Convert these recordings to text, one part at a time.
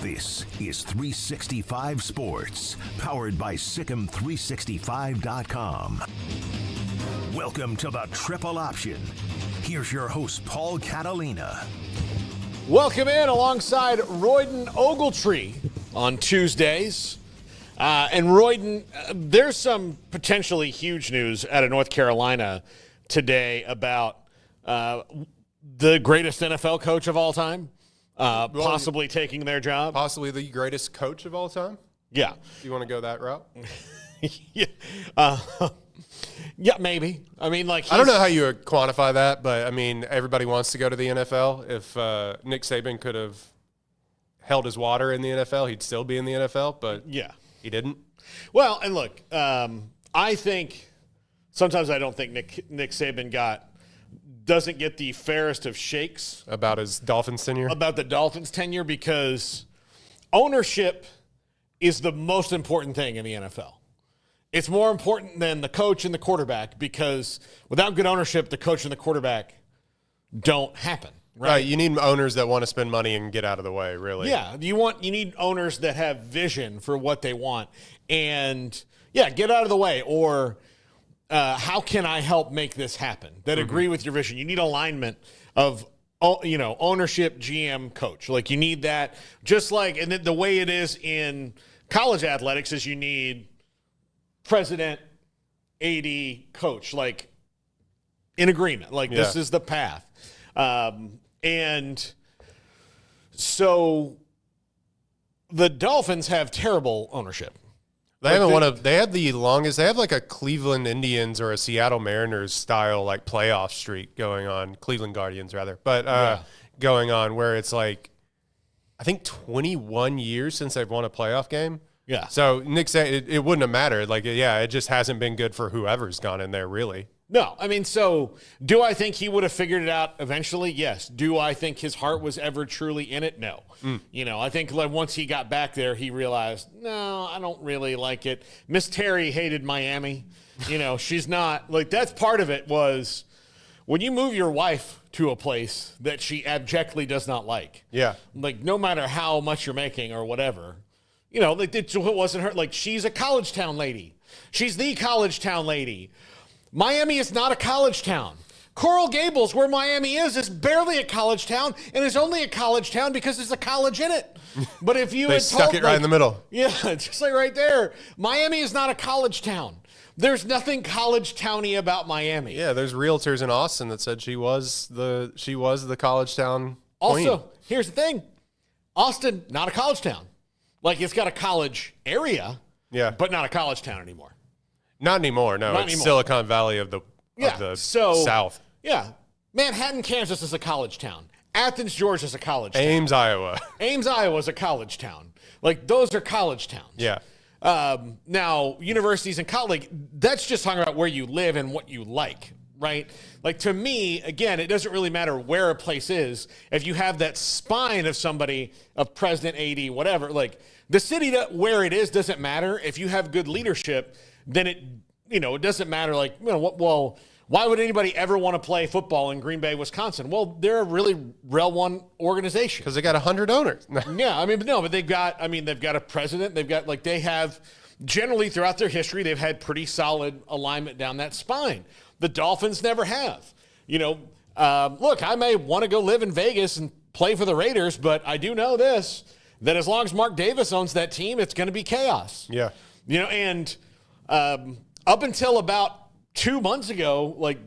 This is 365 Sports, powered by Sikkim365.com. Welcome to the Triple Option. Here's your host, Paul Catalina. Welcome in alongside Royden Ogletree on Tuesdays. And Royden, there's some potentially huge news out of North Carolina today about the greatest NFL coach of all time. Possibly taking their job. Possibly the greatest coach of all time? Yeah. You want to go that route? Yeah. Yeah, maybe. I mean, like, I don't know how you would quantify that, but I mean, everybody wants to go to the NFL. If Nick Saban could have held his water in the NFL, he'd still be in the NFL, but yeah, he didn't. Well, and look, I think sometimes I don't think Nick Saban doesn't get the fairest of shakes About his Dolphins tenure? about the Dolphins tenure, because ownership is the most important thing in the NFL. It's more important than the coach and the quarterback, because without good ownership, the coach and the quarterback don't happen. Right. You need owners that want to spend money and get out of the way, really. Yeah, you need owners that have vision for what they want, and yeah, get out of the way. Or how can I help make this happen? That agree with your vision. You need alignment of ownership, GM, coach. Like, you need that. Just like, and the way it is in college athletics is you need president, AD, coach, like in agreement. Like, this is the path. And so the Dolphins have terrible ownership. They haven't they have the longest. They have like a Cleveland Indians or a Seattle Mariners style like playoff streak going on. Cleveland Guardians rather, but going on where it's like, I think 21 years since they've won a playoff game. Yeah. So Nick said it wouldn't have mattered. Like, yeah, it just hasn't been good for whoever's gone in there, really. No, I mean, so do I think he would have figured it out eventually? Yes. Do I think his heart was ever truly in it? No. I think like once he got back there, he realized, no, I don't really like it. Miss Terry hated Miami. She's not like, that's part of it. Was when you move your wife to a place that she abjectly does not like. Yeah. Like, no matter how much you're making or whatever, like it wasn't her. Like, she's a college town lady. She's the college town lady. Miami is not a college town. Coral Gables, where Miami is barely a college town, and is only a college town because there's a college in it. But if you they stuck it right in the middle. Yeah, just like right there. Miami is not a college town. There's nothing college towny about Miami. Yeah, there's realtors in Austin that said she was the college town queen. Also, here's the thing. Austin, not a college town. Like, it's got a college area, but not a college town anymore. Not anymore. No, it's Silicon Valley of the South. Yeah. Manhattan, Kansas is a college town. Athens, Georgia is a college town. Ames, Iowa. Ames, Iowa is a college town. Like, those are college towns. Yeah. Now, universities and college, that's just talking about where you live and what you like, right? Like, to me, again, it doesn't really matter where a place is. If you have that spine of somebody, of president, AD, whatever, like, the city where it is doesn't matter. If you have good leadership, then it doesn't matter. Like, well, why would anybody ever want to play football in Green Bay, Wisconsin? Well, they're a really Rel-1 organization. Because they got 100 owners. Yeah, but they've got a president. They've got, like, they have, generally throughout their history, they've had pretty solid alignment down that spine. The Dolphins never have. Look, I may want to go live in Vegas and play for the Raiders, but I do know this, that as long as Mark Davis owns that team, it's going to be chaos. Yeah. And up until about 2 months ago, like,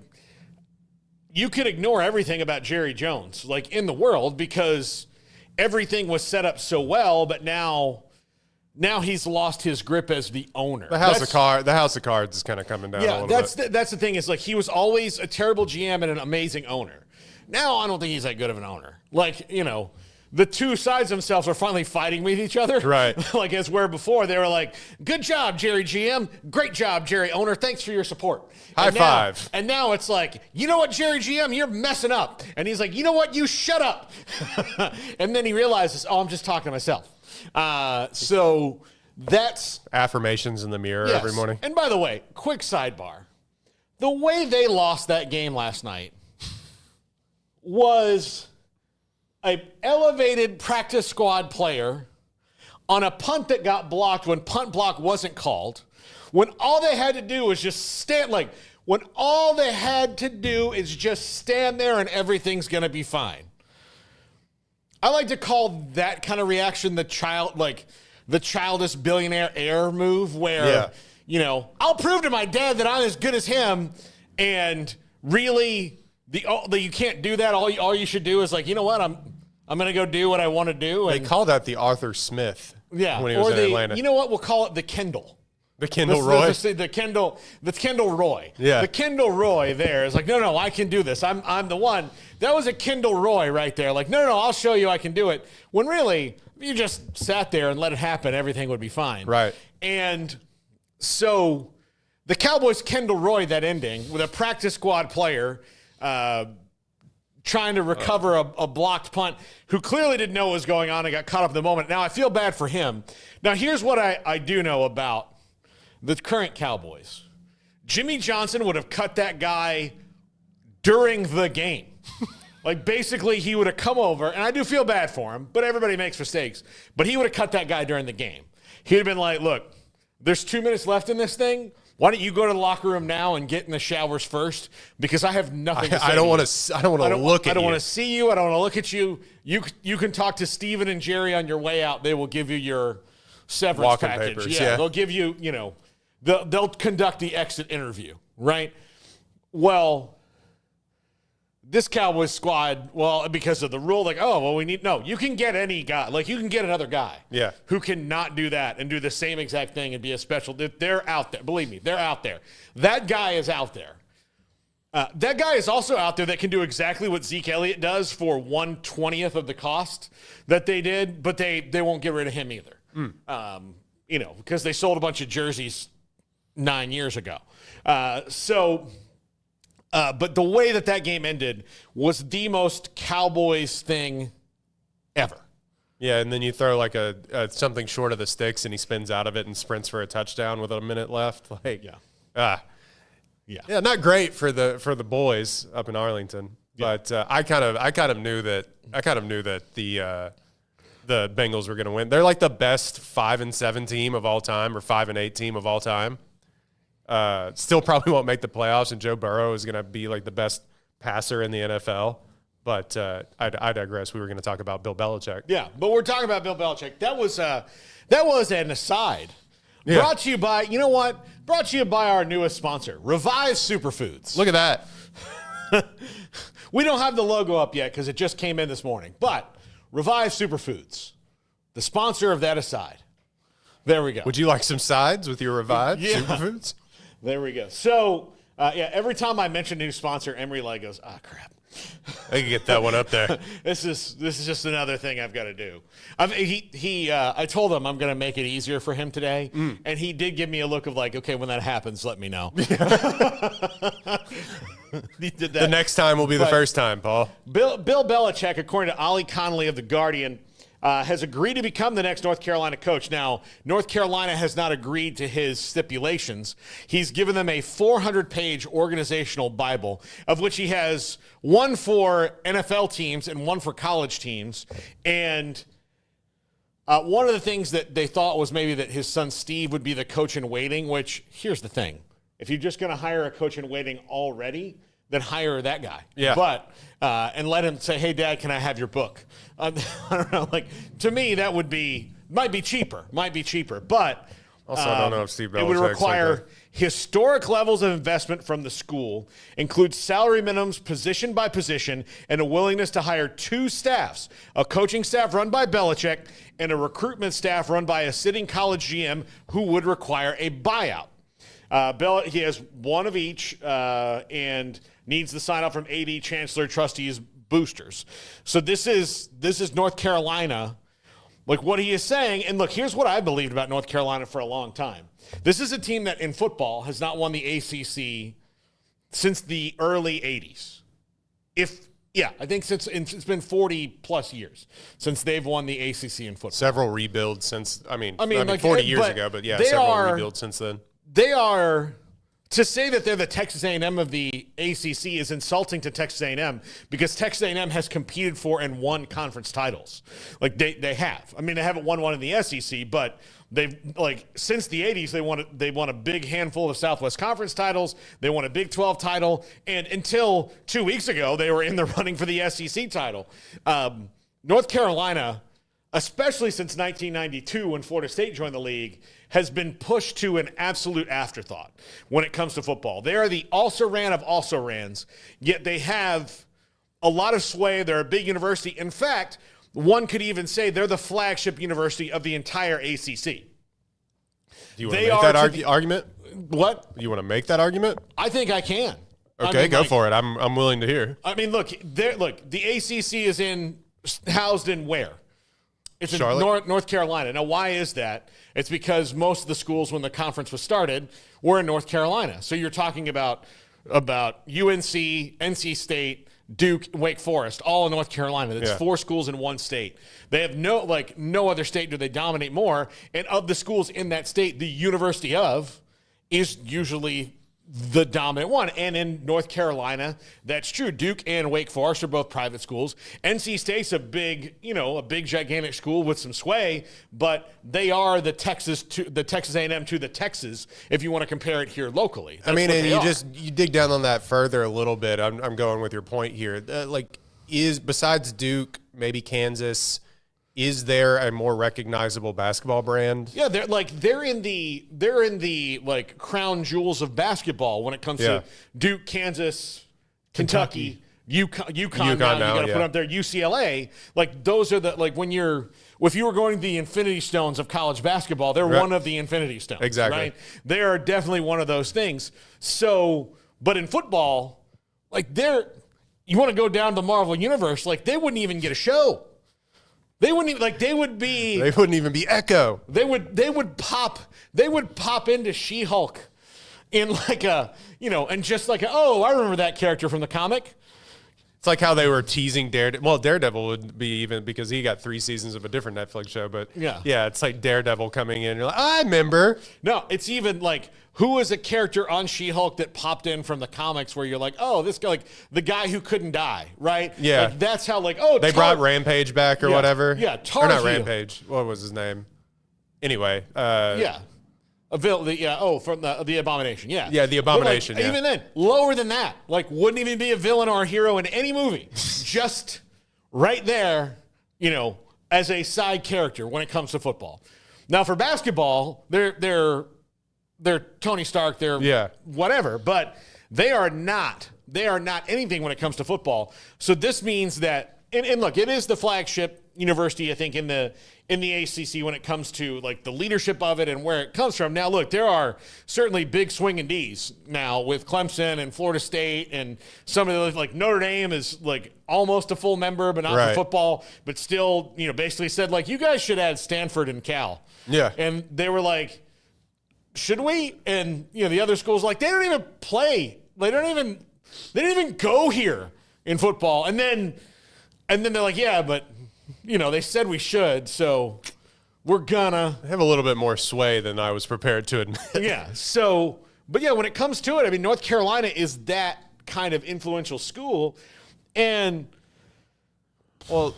you could ignore everything about Jerry Jones, like, in the world, because everything was set up so well, but now he's lost his grip as the owner. The house of cards is kind of coming down a little bit. That's the thing, is like, he was always a terrible GM and an amazing owner. Now I don't think he's that good of an owner. Like, the two sides themselves are finally fighting with each other. Right. Like, as where before they were like, good job, Jerry GM. Great job, Jerry owner. Thanks for your support. High five. And now it's like, you know what, Jerry GM, you're messing up. And he's like, you know what, you shut up. And then he realizes, I'm just talking to myself. So that's affirmations in the mirror every morning. And by the way, quick sidebar. The way they lost that game last night was a elevated practice squad player on a punt that got blocked when punt block wasn't called, when all they had to do was just stand, like, when all they had to do is just stand there and everything's going to be fine. I like to call that kind of reaction the childish billionaire heir move where, I'll prove to my dad that I'm as good as him, and really you can't do that. All you should do is like, you know what, I'm going to go do what I want to do. They call that the Arthur Smith. Yeah, when he was in Atlanta. You know what? We'll call it the Kendall. The Kendall Roy? The Kendall Roy. Yeah. The Kendall Roy there is like, no, I can do this. I'm the one. That was a Kendall Roy right there. Like, no, I'll show you I can do it. When really, if you just sat there and let it happen, everything would be fine. Right. And so the Cowboys Kendall Roy, that ending, with a practice squad player trying to recover a blocked punt who clearly didn't know what was going on and got caught up in the moment. Now, I feel bad for him. Now, here's what I do know about the current Cowboys. Jimmy Johnson would have cut that guy during the game. Like, basically, he would have come over, and I do feel bad for him, but everybody makes mistakes. But he would have cut that guy during the game. He would have been like, look, there's 2 minutes left in this thing. Why don't you go to the locker room now and get in the showers first? Because I have nothing to say. I don't want to look at you. I don't want to see you. I don't want to look at you. You can talk to Steven and Jerry on your way out. They will give you your severance walking package. papers, Yeah, they'll give you, they'll conduct the exit interview, right? Well, this Cowboys squad, because of the rule, you can get any guy. Like, you can get another guy who cannot do that and do the same exact thing and be a special. They're out there. Believe me, they're out there. That guy is out there. That guy is also out there that can do exactly what Zeke Elliott does for 1/20th of the cost that they did, but they won't get rid of him either. Because they sold a bunch of jerseys 9 years ago. But the way that game ended was the most Cowboys thing ever. Yeah, and then you throw like a something short of the sticks, and he spins out of it and sprints for a touchdown with a minute left. Not great for the boys up in Arlington. Yeah. But I kind of knew that the Bengals were going to win. They're like the best 5-7 team of all time, or 5-8 team of all time. Still probably won't make the playoffs, and Joe Burrow is going to be like the best passer in the NFL. But I digress. We were going to talk about Bill Belichick. Yeah, but we're talking about Bill Belichick. That was an aside. Yeah. Brought to you by, you know what? Brought to you by our newest sponsor, Revive Superfoods. Look at that. We don't have the logo up yet because it just came in this morning. But Revive Superfoods, the sponsor of that aside. There we go. Would you like some sides with your Revive Superfoods? There we go. So, every time I mention a new sponsor, Emery Light goes, crap. I can get that one up there. This is just another thing I've got to do. I told him I'm going to make it easier for him today, and he did give me a look of like, okay, when that happens, let me know. He did that. The next time will be the first time, Paul. Bill Belichick, according to Ollie Connolly of The Guardian, has agreed to become the next North Carolina coach. Now, North Carolina has not agreed to his stipulations. He's given them a 400-page organizational Bible, of which he has one for NFL teams and one for college teams. And one of the things that they thought was maybe that his son Steve would be the coach in waiting, which, here's the thing. If you're just going to hire a coach in waiting already, then hire that guy. Yeah. But, and let him say, hey, Dad, can I have your book? I don't know. Like, to me, that might be cheaper. But also, I don't know if Steve Belichick's it would require historic levels of investment from the school, include salary minimums position by position, and a willingness to hire 2 staffs, a coaching staff run by Belichick and a recruitment staff run by a sitting college GM who would require a buyout. He has one of each and needs the sign off from AD, Chancellor, trustees, boosters. So this is North Carolina, like what he is saying. And look, here's what I believed about North Carolina for a long time. This is a team that in football has not won the ACC since the early 80s. I think it's been 40 plus years since they've won the ACC in football. Several rebuilds since, I mean like 40 years ago, but several rebuilds since then. They are to say that they're the Texas A&M of the ACC is insulting to Texas A&M because Texas A&M has competed for and won conference titles. Like they have. I mean, they haven't won one in the SEC, but they've since the 80s they won a big handful of Southwest Conference titles. They won a Big 12 title, and until 2 weeks ago, they were in the running for the SEC title. North Carolina, especially since 1992 when Florida State joined the league, has been pushed to an absolute afterthought when it comes to football. They are the also-ran of also-rans, yet they have a lot of sway. They're a big university. In fact, one could even say they're the flagship university of the entire ACC. Do you want to make that argument? What? You want to make that argument? I think I can. Okay, go for it. I'm willing to hear. I mean, look, the ACC is housed in where? It's Charlotte? in North Carolina. Now, why is that? It's because most of the schools, when the conference was started, were in North Carolina. So you're talking about UNC, NC State, Duke, Wake Forest, all in North Carolina. That's 4 schools in one state. They have no other state do they dominate more. And of the schools in that state, the University of is usually the dominant one. And in North Carolina, that's true. Duke and Wake Forest are both private schools. NC State's a big gigantic school with some sway, but they are the Texas A&M to the Texas, if you want to compare it here locally. That's and you dig down on that further a little bit. I'm going with your point here. Besides Duke, maybe Kansas, is there a more recognizable basketball brand? Yeah, they're in the crown jewels of basketball when it comes to Duke, Kansas, Kentucky, UConn now. You got to put up there UCLA. Those are if you were going to the Infinity Stones of college basketball, they're one of the Infinity Stones. Exactly. Right? They are definitely one of those things. So, but in football, you want to go down to the Marvel Universe, they wouldn't even get a show. They wouldn't even they wouldn't even be Echo. They would pop into She-Hulk in and just I remember that character from the comic. It's like how they were teasing Daredevil. Well, Daredevil would be even because he got 3 seasons of a different Netflix show, but it's like Daredevil coming in. You're like, I remember. No, it's even who is a character on She-Hulk that popped in from the comics where you're like, oh, this guy, the guy who couldn't die, right? Yeah. That's how they brought Rampage back or whatever. Yeah, or not Rampage. What was his name? Anyway. From the Abomination, yeah. Yeah, the Abomination, Even then, lower than that. Wouldn't even be a villain or a hero in any movie. Just right there, as a side character when it comes to football. Now, for basketball, they're Tony Stark, they're whatever, but they are not anything when it comes to football. So this means that, and look, it is the flagship university, I think, in the ACC when it comes to the leadership of it and where it comes from. Now, look, there are certainly big swinging D's now with Clemson and Florida State and some of the Notre Dame is almost a full member, but not for football, but still, basically said you guys should add Stanford and Cal. Yeah. And they were like, should we? And the other schools they don't even play. They didn't even go here in football. And then they're like, yeah, but they said we should, so we're gonna have a little bit more sway than I was prepared to admit. Yeah. So, but when it comes to it, I mean, North Carolina is that kind of influential school, and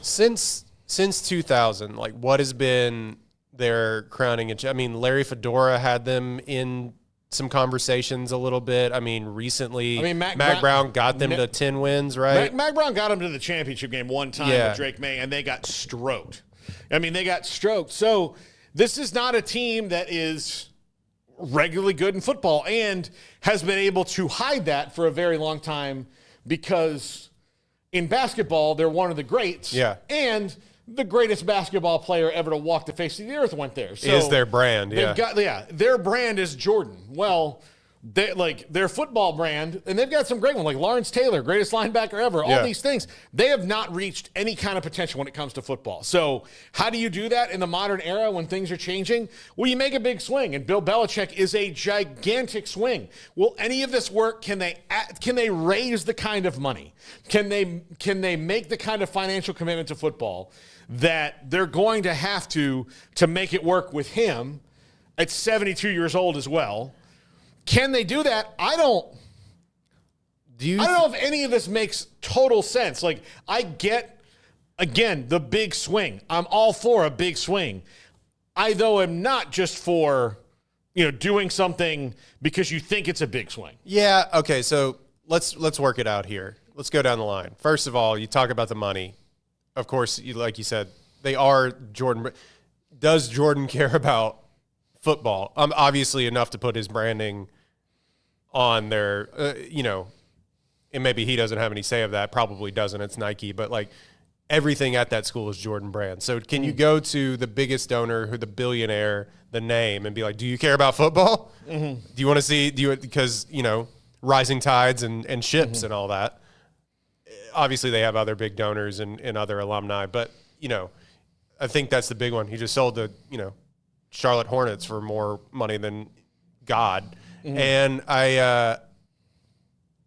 since 2000, what has been their crowning? I mean, Larry Fedora had them in some conversations a little bit. I mean, recently, Mac Brown got them to 10 wins, right? Mac Brown got them to the championship game one time with Drake May, and they got stroked. I mean, they got stroked. So this is not a team that is regularly good in football and has been able to hide that for a very long time because in basketball, they're one of the greats. Yeah. And the greatest basketball player ever to walk the face of the earth went there. So is their brand, their brand is Jordan. Well, their football brand, and they've got some great ones, like Lawrence Taylor, greatest linebacker ever, all these things. They have not reached any kind of potential when it comes to football. So how do you do that in the modern era when things are changing? Well, you make a big swing, and Bill Belichick is a gigantic swing. Will any of this work? Can they raise the kind of money? Can they make the kind of financial commitment to football that they're going to have to make it work with him at 72 years old as well? Can they do that? I don't know if any of this makes total sense. Like, I get, again, the big swing. I'm all for a big swing. I, though, am not just for, doing something because you think it's a big swing. Yeah, okay, so let's work it out here. Let's go down the line. First of all, you talk about the money. Of course, like you said, they are Jordan. Does Jordan care about football? Obviously enough to put his branding on their, and maybe he doesn't have any say of that. Probably doesn't. It's Nike. But, like, everything at that school is Jordan Brand. So can you go to the biggest donor, the billionaire, the name, and be like, do you care about football? Mm-hmm. Do you want to see, because, rising tides and ships and all that. Obviously, they have other big donors and other alumni. But, I think that's the big one. He just sold the, Charlotte Hornets for more money than God. Mm-hmm. And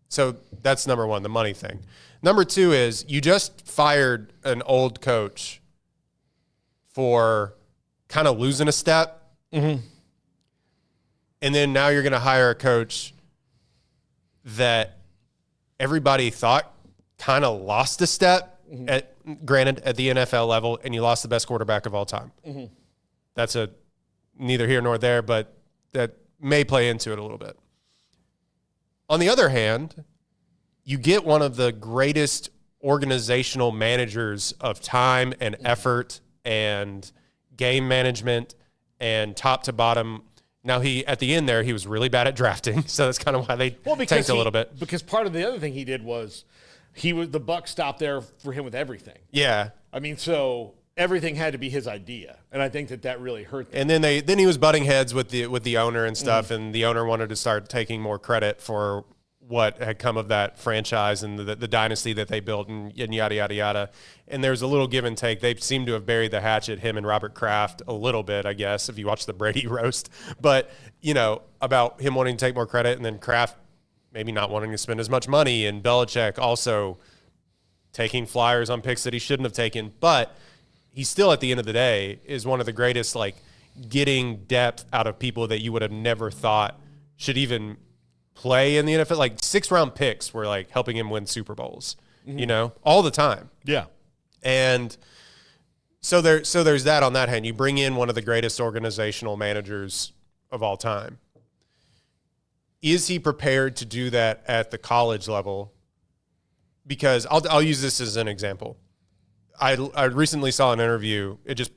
so that's number one, the money thing. Number two is you just fired an old coach for kind of losing a step. Mm-hmm. And then now you're going to hire a coach that everybody thought kind of lost a step, granted, at the NFL level, and you lost the best quarterback of all time. Mm-hmm. That's neither here nor there, but that may play into it a little bit. On the other hand, you get one of the greatest organizational managers of time and effort and game management and top to bottom. Now, at the end there, he was really bad at drafting, so that's kind of why they tanked a little bit. Because part of the other thing he did was the buck stopped there for him with everything. Yeah. I mean, so everything had to be his idea, and I think that really hurt them. And then he was butting heads with the owner and stuff, and the owner wanted to start taking more credit for what had come of that franchise and the dynasty that they built and yada, yada, yada. And there's a little give and take. They seem to have buried the hatchet, him and Robert Kraft, a little bit, I guess, if you watch the Brady roast. But, about him wanting to take more credit, and then Kraft maybe not wanting to spend as much money, and Belichick also taking flyers on picks that he shouldn't have taken. But he still, at the end of the day, is one of the greatest, like, getting depth out of people that you would have never thought should even play in the NFL. Like, 6-round picks were, like, helping him win Super Bowls, all the time. Yeah. And so there's that on that hand. You bring in one of the greatest organizational managers of all time. Is he prepared to do that at the college level? Because I'll use this as an example. I recently saw an interview. It just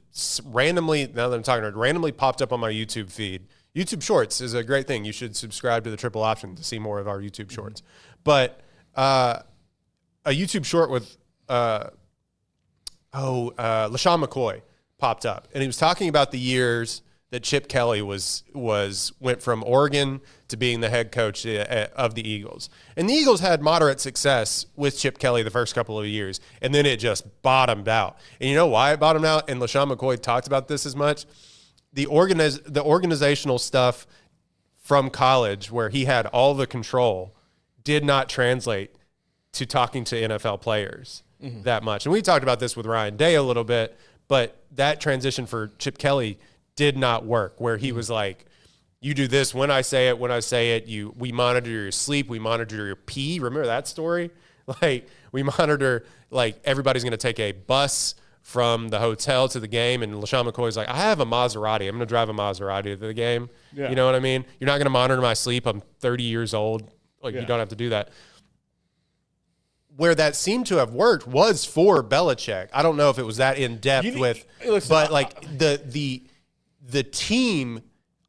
randomly, now that I'm talking about it, randomly popped up on my YouTube feed. YouTube Shorts is a great thing. You should subscribe to the Triple Option to see more of our YouTube Shorts. But a YouTube short with LaShawn McCoy popped up, and he was talking about the years that Chip Kelly went from Oregon to being the head coach of the Eagles. And the Eagles had moderate success with Chip Kelly the first couple of years, and then it just bottomed out. And you know why it bottomed out? And LaShawn McCoy talked about this as much. The organizational stuff from college, where he had all the control, did not translate to talking to NFL players that much. And we talked about this with Ryan Day a little bit, but that transition for Chip Kelly did not work, where he was like, you do this when I say it, we monitor your sleep, we monitor your pee. Remember that story? Like, we monitor, like, everybody's going to take a bus from the hotel to the game, and LaShawn McCoy's like, I have a Maserati. I'm going to drive a Maserati to the game. Yeah. You know what I mean? You're not going to monitor my sleep. I'm 30 years old. Like, you don't have to do that. Where that seemed to have worked was for Belichick. I don't know if it was that in-depth but like the team,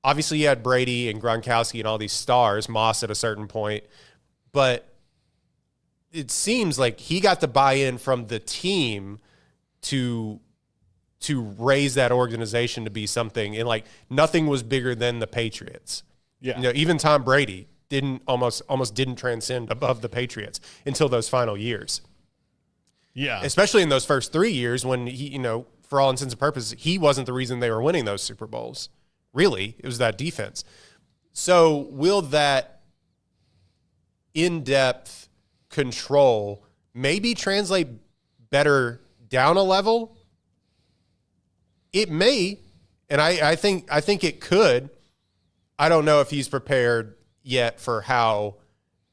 obviously you had Brady and Gronkowski and all these stars, Moss at a certain point, but it seems like he got the buy-in from the team to raise that organization to be something, and like nothing was bigger than the Patriots. Yeah. Even Tom Brady almost didn't transcend above the Patriots until those final years. Yeah. Especially in those first 3 years when he, for all intents and purposes, he wasn't the reason they were winning those Super Bowls. Really, it was that defense. So will that in-depth control maybe translate better down a level? It may, and I think it could. I don't know if he's prepared yet for how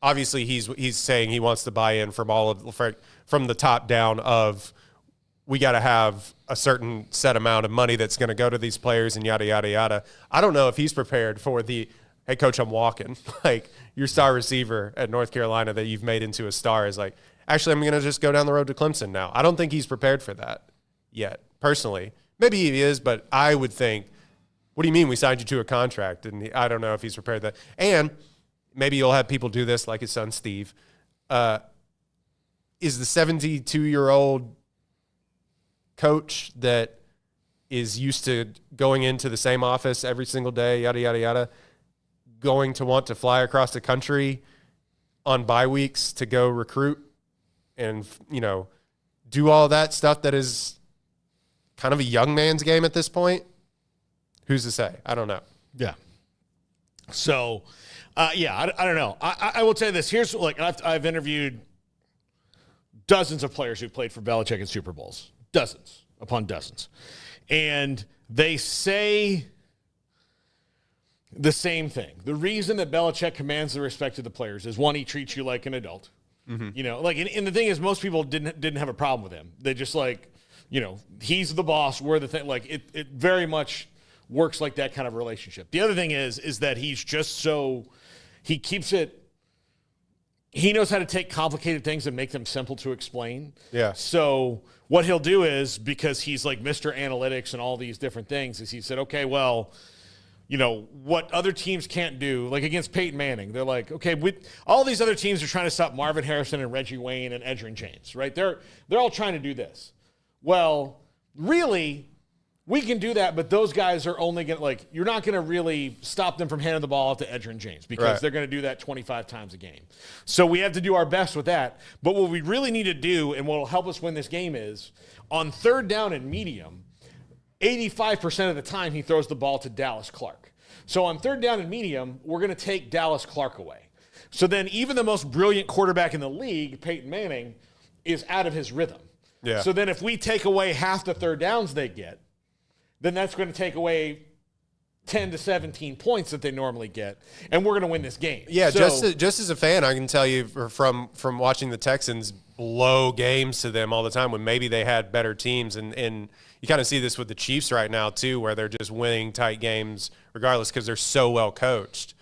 obviously he's saying he wants to buy in from from the top down of we got to have a certain set amount of money that's going to go to these players and yada, yada, yada. I don't know if he's prepared for the, hey, coach, I'm walking. Like, your star receiver at North Carolina that you've made into a star is like, actually, I'm going to just go down the road to Clemson now. I don't think he's prepared for that yet, personally. Maybe he is, but I would think, what do you mean we signed you to a contract? And I don't know if he's prepared that. And maybe you'll have people do this like his son Steve. Is the 72-year-old coach that is used to going into the same office every single day, yada, yada, yada, going to want to fly across the country on bye weeks to go recruit and, do all that stuff that is kind of a young man's game at this point? Who's to say? I don't know. Yeah. So, I don't know. I will tell you this. Here's, I've interviewed dozens of players who played for Belichick in Super Bowls. Dozens upon dozens. And they say the same thing. The reason that Belichick commands the respect of the players is, one, he treats you like an adult. Mm-hmm. And the thing is, most people didn't have a problem with him. They just he's the boss, we're the thing. Like, it very much works like that kind of relationship. The other thing is that he's just he keeps it, he knows how to take complicated things and make them simple to explain. Yeah. So what he'll do is, because he's like Mr. Analytics and all these different things, is he said, okay, well, what other teams can't do, like against Peyton Manning, they're like, okay, all these other teams are trying to stop Marvin Harrison and Reggie Wayne and Edgerrin James, right? They're all trying to do this. Well, really, we can do that, but those guys are only going to, you're not going to really stop them from handing the ball off to Edgerrin James because they're going to do that 25 times a game. So we have to do our best with that. But what we really need to do, and what will help us win this game, is on third down and medium, 85% of the time he throws the ball to Dallas Clark. So on third down and medium, we're going to take Dallas Clark away. So then even the most brilliant quarterback in the league, Peyton Manning, is out of his rhythm. Yeah. So then if we take away half the third downs they get, then that's going to take away 10 to 17 points that they normally get, and we're going to win this game. Yeah, so, just as a fan, I can tell you from watching the Texans blow games to them all the time when maybe they had better teams, and you kind of see this with the Chiefs right now too, where they're just winning tight games regardless because they're so well coached.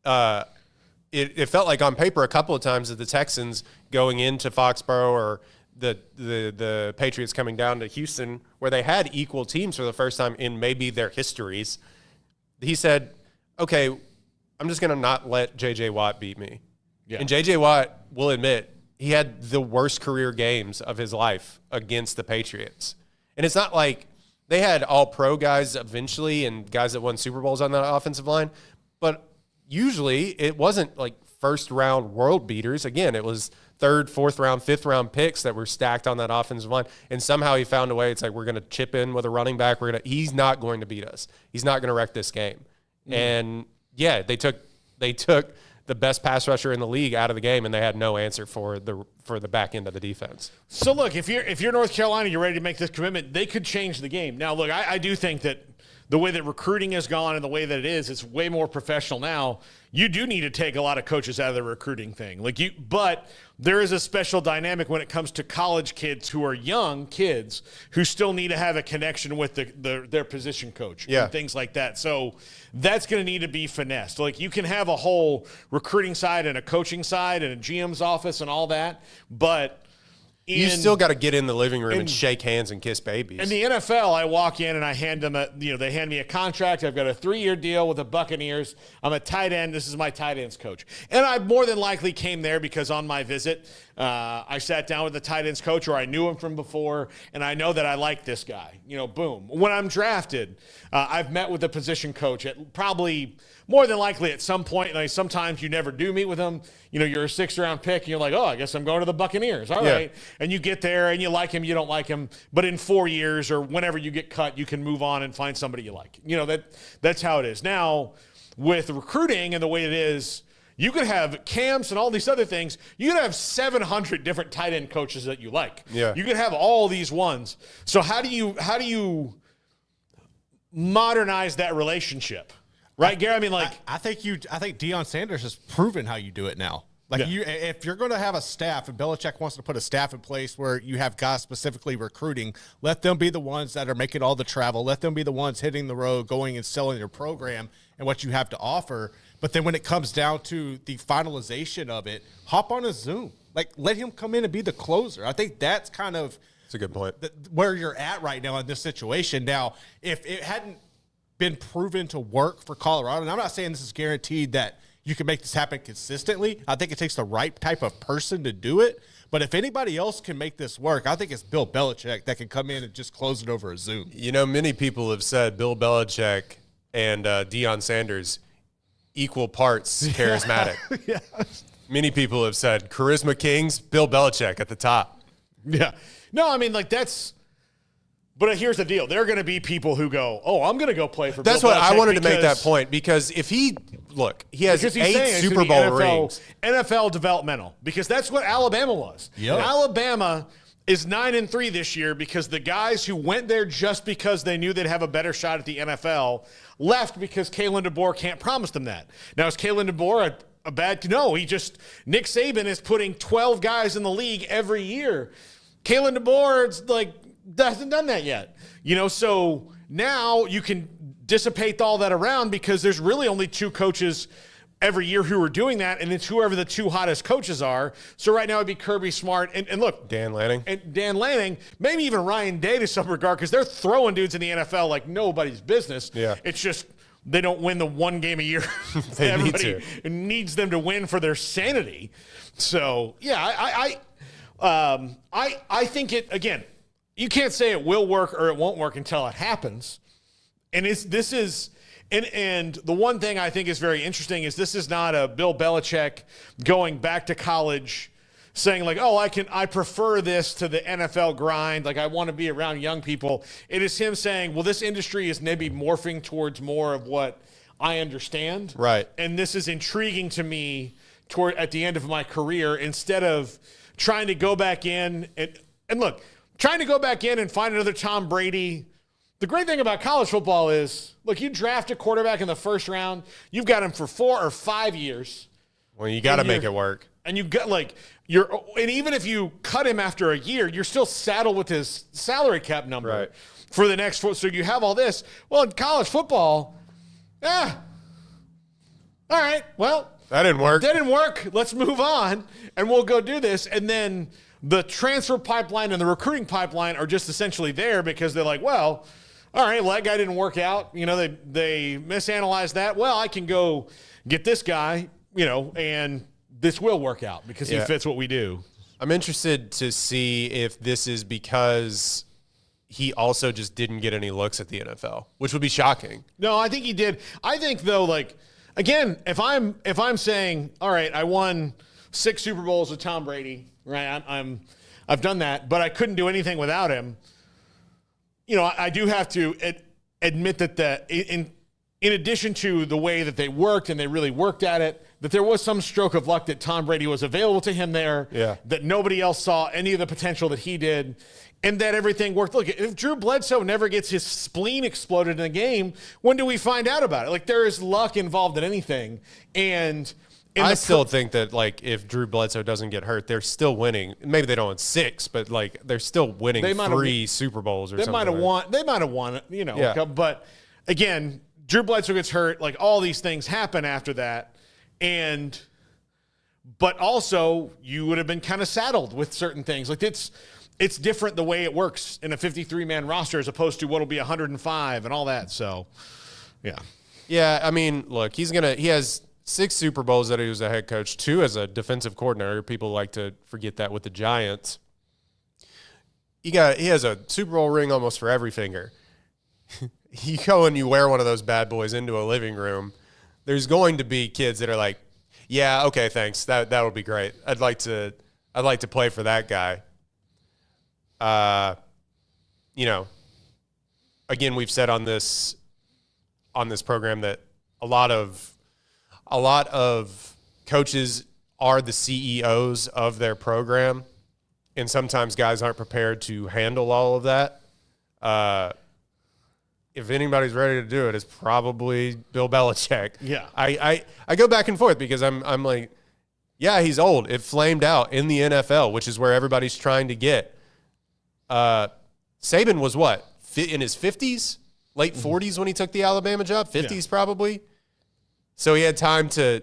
It felt like on paper a couple of times that the Texans going into Foxborough or the Patriots coming down to Houston, where they had equal teams for the first time in maybe their histories, he said, okay, I'm just going to not let J.J. Watt beat me. Yeah. And J.J. Watt will admit he had the worst career games of his life against the Patriots. And it's not like they had all-pro guys eventually and guys that won Super Bowls on that offensive line, but usually it wasn't like first-round world beaters. Again, it was third, fourth round, fifth round picks that were stacked on that offensive line. And somehow he found a way. It's like, we're going to chip in with a running back. He's not going to beat us. He's not going to wreck this game. Mm. And yeah, they took the best pass rusher in the league out of the game, and they had no answer for the back end of the defense. So look, if you're North Carolina, you're ready to make this commitment, they could change the game. Now look, I do think that the way that recruiting has gone and the way that it is, it's way more professional now. You do need to take a lot of coaches out of the recruiting thing. But there is a special dynamic when it comes to college kids who are young kids who still need to have a connection with their position coach and things like that. So that's going to need to be finessed. Like, you can have a whole recruiting side and a coaching side and a GM's office and all that, but you still got to get in the living room and shake hands and kiss babies. In the NFL, I walk in and I hand them they hand me a contract. I've got a 3-year deal with the Buccaneers. I'm a tight end. This is my tight ends coach. And I more than likely came there because on my visit, I sat down with the tight ends coach, or I knew him from before, and I know that I like this guy. Boom. When I'm drafted, I've met with the position coach at probably more than likely at some point. Like, sometimes you never do meet with him. You're a 6th-round pick, and you're like, oh, I guess I'm going to the Buccaneers. All right. And you get there, and you like him, you don't like him. But in 4 years or whenever you get cut, you can move on and find somebody you like. That's how it is. Now, with recruiting and the way it is, you could have camps and all these other things. You could have 700 different tight end coaches that you like. Yeah. You could have all these ones. So how do you modernize that relationship? Right, Gary? I mean, like, I think Deion Sanders has proven how you do it now. Like if you're going to have a staff, and Belichick wants to put a staff in place where you have guys specifically recruiting, let them be the ones that are making all the travel. Let them be the ones hitting the road, going and selling your program and what you have to offer. But then when it comes down to the finalization of it, hop on a Zoom. Like, let him come in and be the closer. I think that's kind of a good point. Where you're at right now in this situation. Now, if it hadn't been proven to work for Colorado, and I'm not saying this is guaranteed that you can make this happen consistently. I think it takes the right type of person to do it. But if anybody else can make this work, I think it's Bill Belichick that can come in and just close it over a Zoom. You know, many people have said Bill Belichick and Deion Sanders equal parts charismatic. Yeah. Many people have said charisma kings, Bill Belichick at the top. Yeah. No, I mean, like, that's – but here's the deal. There are going to be people who go, oh, I'm going to go play for Bill Belichick. That's what I wanted to make that point, because if he – look, he has 8 Super Bowl rings. NFL developmental, because that's what Alabama was. Yep. Alabama is 9-3 this year because the guys who went there just because they knew they'd have a better shot at the NFL left because Kalen DeBoer can't promise them that. Now, is Kalen DeBoer a bad – no, Nick Saban is putting 12 guys in the league every year. Kalen DeBoer's like – hasn't done that yet, so now you can dissipate all that around because there's really only 2 coaches every year who are doing that, and it's whoever the 2 hottest coaches are. So right now it'd be Kirby Smart and look, Dan Lanning, maybe even Ryan Day to some regard, because they're throwing dudes in the NFL like nobody's business. Yeah, it's just they don't win the one game a year. Everybody needs them to win for their sanity. So yeah, I think it again. You can't say it will work or it won't work until it happens. And and the one thing I think is very interesting is this is not a Bill Belichick going back to college saying like, oh, I prefer this to the NFL grind. Like, I want to be around young people. It is him saying, well, this industry is maybe morphing towards more of what I understand. Right. And this is intriguing to me at the end of my career, instead of trying to go back in and look, trying to go back in and find another Tom Brady. The great thing about college football is, look, you draft a quarterback in the first round, you've got him for 4 or 5 years. Well, you got to make it work. And you got and even if you cut him after a year, you're still saddled with his salary cap number for the next 4. So you have all this. Well, in college football, all right, well, that didn't work. Let's move on, and we'll go do this. And then the transfer pipeline and the recruiting pipeline are just essentially there because they're like, well, all right, well, that guy didn't work out. They misanalyzed that. Well, I can go get this guy, and this will work out because he fits what we do. I'm interested to see if this is because he also just didn't get any looks at the NFL, which would be shocking. No, I think he did. I think, though, like, again, if I'm saying, all right, I won 6 Super Bowls with Tom Brady, right? I've done that, but I couldn't do anything without him. I do have to admit that in addition to the way that they worked and they really worked at it, that there was some stroke of luck that Tom Brady was available to him there. Yeah. That nobody else saw any of the potential that he did, and that everything worked. Look, if Drew Bledsoe never gets his spleen exploded in a game, when do we find out about it? Like, there is luck involved in anything, and I still think that, like, if Drew Bledsoe doesn't get hurt, they're still winning. Maybe they don't win 6, but, like, they're still winning 3 Super Bowls or something. They might have won it, Yeah. But, again, Drew Bledsoe gets hurt. Like, all these things happen after that. But also, you would have been kind of saddled with certain things. Like, it's different the way it works in a 53-man roster as opposed to what will be 105 and all that. So, yeah. Yeah, I mean, look, he has 6 Super Bowls that he was a head coach, 2 as a defensive coordinator. People like to forget that with the Giants. He has a Super Bowl ring almost for every finger. You go and you wear one of those bad boys into a living room, there's going to be kids that are like, yeah, okay, thanks. That would be great. I'd like to play for that guy. Again, we've said on this program that a lot of coaches are the CEOs of their program, and sometimes guys aren't prepared to handle all of that. if anybody's ready to do it, it's probably Bill Belichick. Yeah. I go back and forth because I'm like, yeah, he's old. It flamed out in the NFL, which is where everybody's trying to get. Saban was what? In his 50s? Late 40s when he took the Alabama job? 50s probably? So he had time to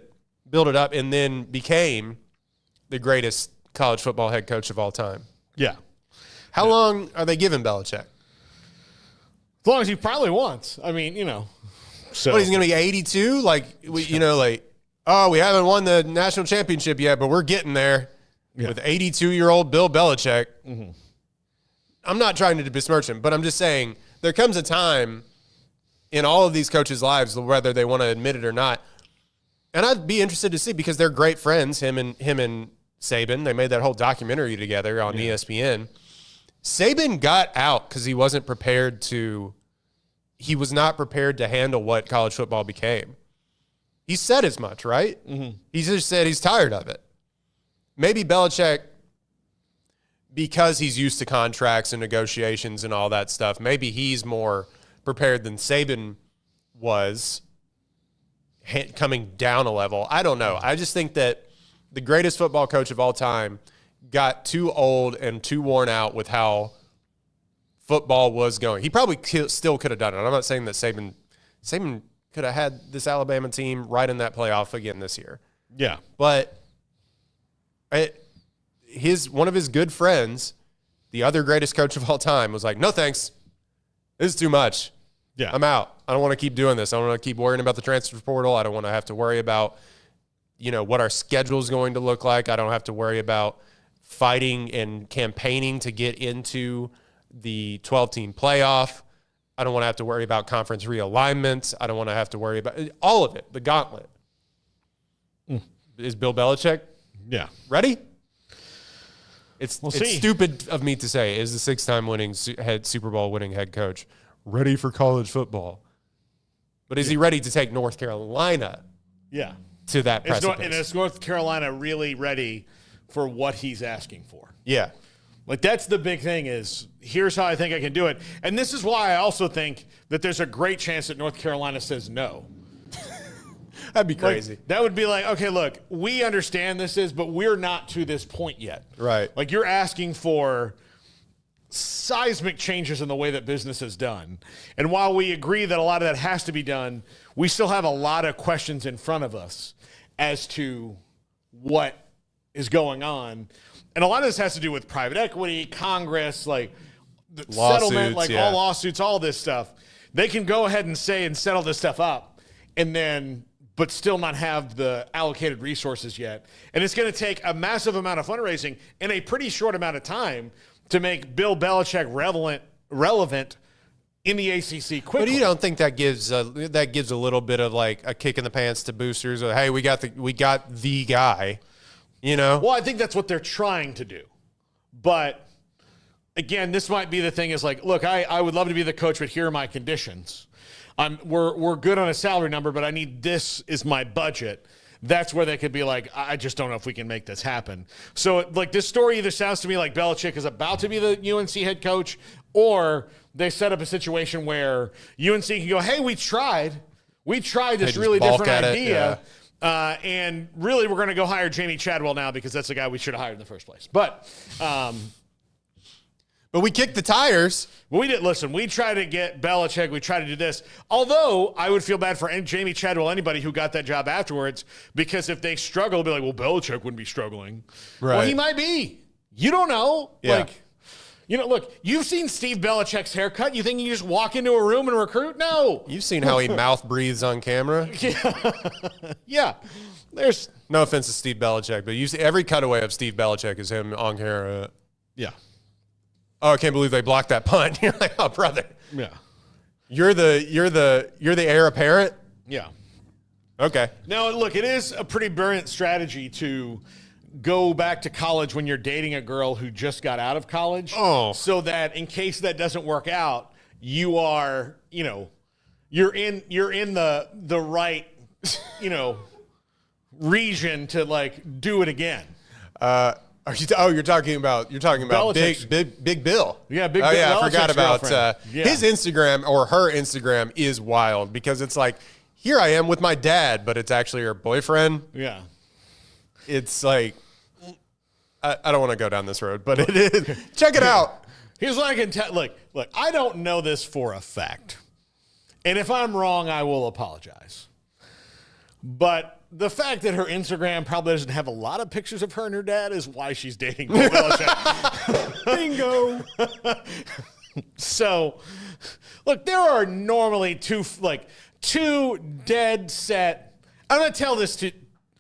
build it up and then became the greatest college football head coach of all time. Yeah. How long are they giving Belichick? As long as he probably wants. I mean, So What, he's going to be 82? We haven't won the national championship yet, but we're getting there with 82-year-old Bill Belichick. Mm-hmm. I'm not trying to besmirch him, but I'm just saying there comes a time in all of these coaches' lives, whether they want to admit it or not, and I'd be interested to see because they're great friends, him and Saban. They made that whole documentary together on ESPN. Saban got out because he was not prepared to handle what college football became. He said as much, right? Mm-hmm. He just said he's tired of it. Maybe Belichick, because he's used to contracts and negotiations and all that stuff, maybe he's more prepared than Saban was coming down a level. I don't know. I just think that the greatest football coach of all time got too old and too worn out with how football was going. He probably still could have done it. I'm not saying that Saban could have had this Alabama team right in that playoff again this year. Yeah. But one of his good friends, the other greatest coach of all time, was like, no thanks. This is too much. Yeah. I'm out. I don't want to keep doing this. I don't want to keep worrying about the transfer portal. I don't want to have to worry about, what our schedule is going to look like. I don't have to worry about fighting and campaigning to get into the 12-team playoff. I don't want to have to worry about conference realignments. I don't want to have to worry about all of it, the gauntlet. Is Bill Belichick ready? It's stupid of me to say, is the 6-time winning Super Bowl winning head coach ready for college football? But is he ready to take North Carolina to that precipice? And is North Carolina really ready for what he's asking for? Yeah. Like, that's the big thing is, here's how I think I can do it. And this is why I also think that there's a great chance that North Carolina says no. That'd be crazy. Like, that would be like, okay, look, we understand this is, but we're not to this point yet. Right. Like, you're asking for seismic changes in the way that business is done. And while we agree that a lot of that has to be done, we still have a lot of questions in front of us as to what is going on. And a lot of this has to do with private equity, Congress, like the settlement, like all lawsuits, all this stuff. They can go ahead and say and settle this stuff up and then but still not have the allocated resources yet. And it's going to take a massive amount of fundraising in a pretty short amount of time to make Bill Belichick relevant in the ACC quickly. But you don't think that gives a little bit of like a kick in the pants to boosters? Or, hey, we got the guy, Well, I think that's what they're trying to do. But again, this might be the thing is like, look, I would love to be the coach, but here are my conditions. We're good on a salary number, but I need this is my budget. That's where they could be like, I just don't know if we can make this happen. So, like, this story either sounds to me like Belichick is about to be the UNC head coach, or they set up a situation where UNC can go, hey, we tried this really different idea, and really we're going to go hire Jamie Chadwell now because that's the guy we should have hired in the first place. But we kicked the tires. Well, we did. Listen, we tried to get Belichick. We tried to do this. Although I would feel bad for Jamie Chadwell, anybody who got that job afterwards, because if they struggle, they'll be like, well, Belichick wouldn't be struggling. Right. Well, he might be. You don't know. Yeah. Like, look, you've seen Steve Belichick's haircut. You think you just walk into a room and recruit? No. You've seen how he mouth breathes on camera. Yeah. There's no offense to Steve Belichick, but you see every cutaway of Steve Belichick is him on camera. Yeah. Oh, I can't believe they blocked that punt. You're like, oh, brother. Yeah. You're the heir apparent? Yeah. Okay. Now, look, it is a pretty brilliant strategy to go back to college when you're dating a girl who just got out of college. Oh. So that in case that doesn't work out, you are, you're in the right, region to like do it again. You're talking about Big Bill. Yeah, Big Bill. Bill. Yeah, I forgot about His Instagram or her Instagram is wild because it's like, here I am with my dad, but it's actually her boyfriend. Yeah. It's like, I don't want to go down this road, but it is. Check it out. Here's what I can tell. Look, I don't know this for a fact. And if I'm wrong, I will apologize. But the fact that her Instagram probably doesn't have a lot of pictures of her and her dad is why she's dating Bill Belichick. Bingo. So, look, there are normally two dead set. I'm going to tell this to,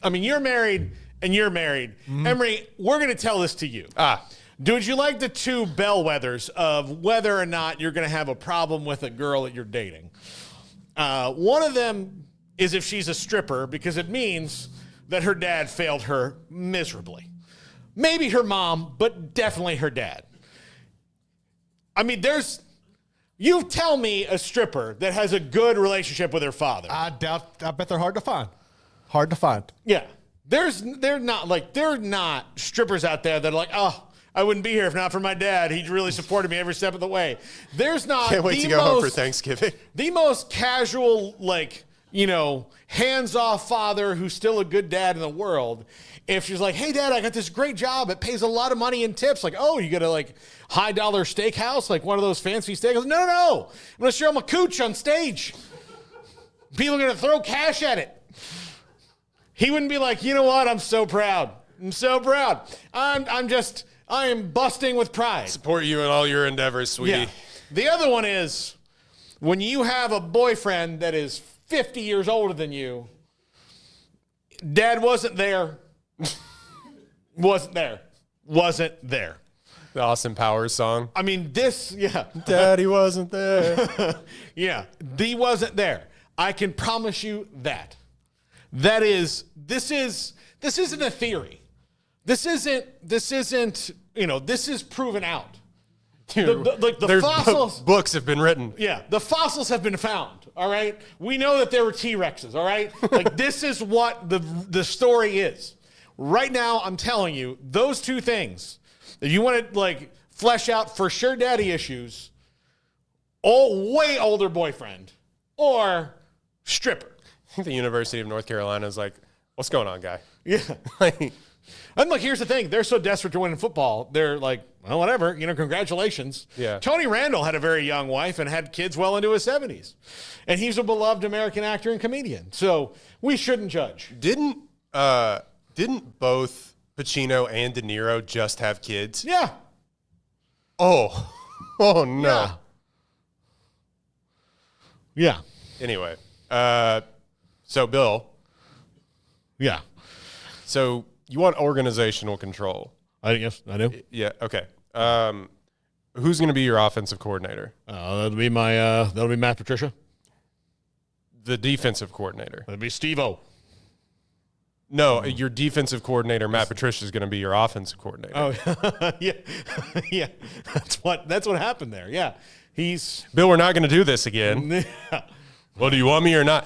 you're married and you're married. Mm-hmm. Emery, we're going to tell this to you. Would you like the two bellwethers of whether or not you're going to have a problem with a girl that you're dating? One of them is if she's a stripper, because it means that her dad failed her miserably. Maybe her mom, but definitely her dad. You tell me a stripper that has a good relationship with her father. I bet they're hard to find. Hard to find. Yeah. They're not strippers out there that are like, oh, I wouldn't be here if not for my dad. He really supported me every step of the way. There's not. Can't wait to go home for Thanksgiving. The most casual, hands-off father who's still a good dad in the world. If she's like, hey, Dad, I got this great job. It pays a lot of money in tips. Like, oh, you got a high-dollar steakhouse, like one of those fancy steakhouses? No. I'm going to show him a cooch on stage. People are going to throw cash at it. He wouldn't be like, you know what? I'm so proud. I am busting with pride. Support you in all your endeavors, sweetie. Yeah. The other one is when you have a boyfriend that is 50 years older than you, Dad wasn't there. Wasn't there. The Austin Powers song. Daddy wasn't there. Yeah, he wasn't there. I can promise you that. This isn't a theory. This is proven out. The fossils. Books have been written. Yeah, the fossils have been found. All right, we know that there were T-Rexes. All right, this is what the story is. Right now, I'm telling you, those two things. If you want to flesh out for sure daddy issues, way older boyfriend or stripper. I think the University of North Carolina is like, what's going on, guy? Yeah. And here's the thing. They're so desperate to win in football. They're like, well, whatever. Congratulations. Yeah. Tony Randall had a very young wife and had kids well into his 70s. And he's a beloved American actor and comedian. So we shouldn't judge. Didn't both Pacino and De Niro just have kids? Yeah. Oh no. Yeah. Anyway, so Bill. Yeah. So you want organizational control? Yes, I do. Yeah. Okay. Who's going to be your offensive coordinator? That'll be Matt Patricia. The defensive coordinator. That'll be Steve-O. No, your defensive coordinator, Matt Patricia, is going to be your offensive coordinator. Oh, yeah. Yeah. That's what happened there. Yeah. Bill, we're not going to do this again. Well, do you want me or not?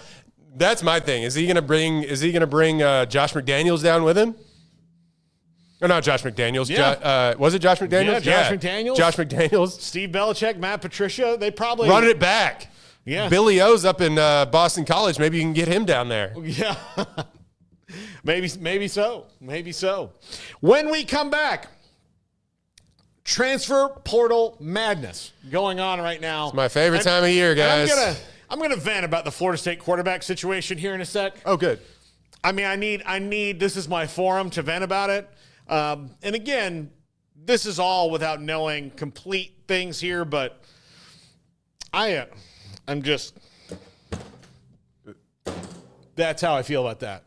That's my thing. Is he going to bring Josh McDaniels down with him? Or not Josh McDaniels. Yeah. Was it Josh McDaniels? Yeah, McDaniels. Josh McDaniels. Steve Belichick, Matt Patricia. They probably running it back. Yeah. Billy O's up in Boston College. Maybe you can get him down there. Yeah. Maybe so. When we come back, transfer portal madness going on right now. It's my favorite time of year, guys. I'm gonna vent about the Florida State quarterback situation here in a sec. Oh, good. I need. This is my forum to vent about it. And again, this is all without knowing complete things here, but I'm just. That's how I feel about that.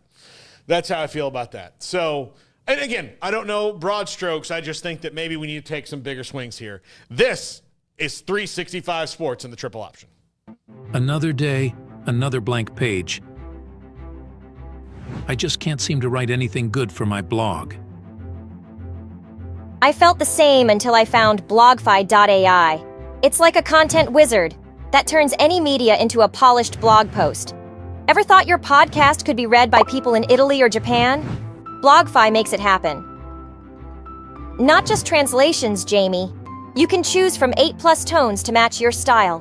So, and again, I don't know broad strokes. I just think that maybe we need to take some bigger swings here. This is 365 Sports in the Triple Option. Another day, another blank page. I just can't seem to write anything good for my blog. I felt the same until I found BlogFi.ai. It's like a content wizard that turns any media into a polished blog post. Ever thought your podcast could be read by people in Italy or Japan? BlogFi makes it happen. Not just translations, Jamie. You can choose from 8+ tones to match your style.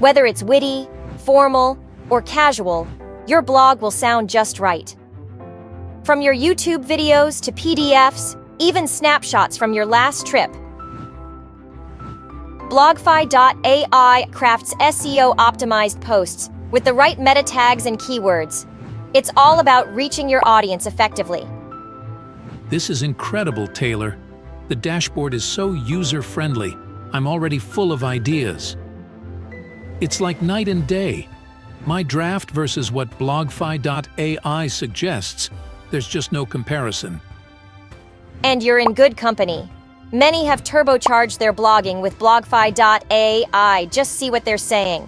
Whether it's witty, formal, or casual, your blog will sound just right. From your YouTube videos to PDFs, even snapshots from your last trip, BlogFi.ai crafts SEO-optimized posts with the right meta tags and keywords. It's all about reaching your audience effectively. This is incredible, Taylor. The dashboard is so user-friendly. I'm already full of ideas. It's like night and day. My draft versus what BlogFi.ai suggests, there's just no comparison. And you're in good company. Many have turbocharged their blogging with BlogFi.ai. Just see what they're saying.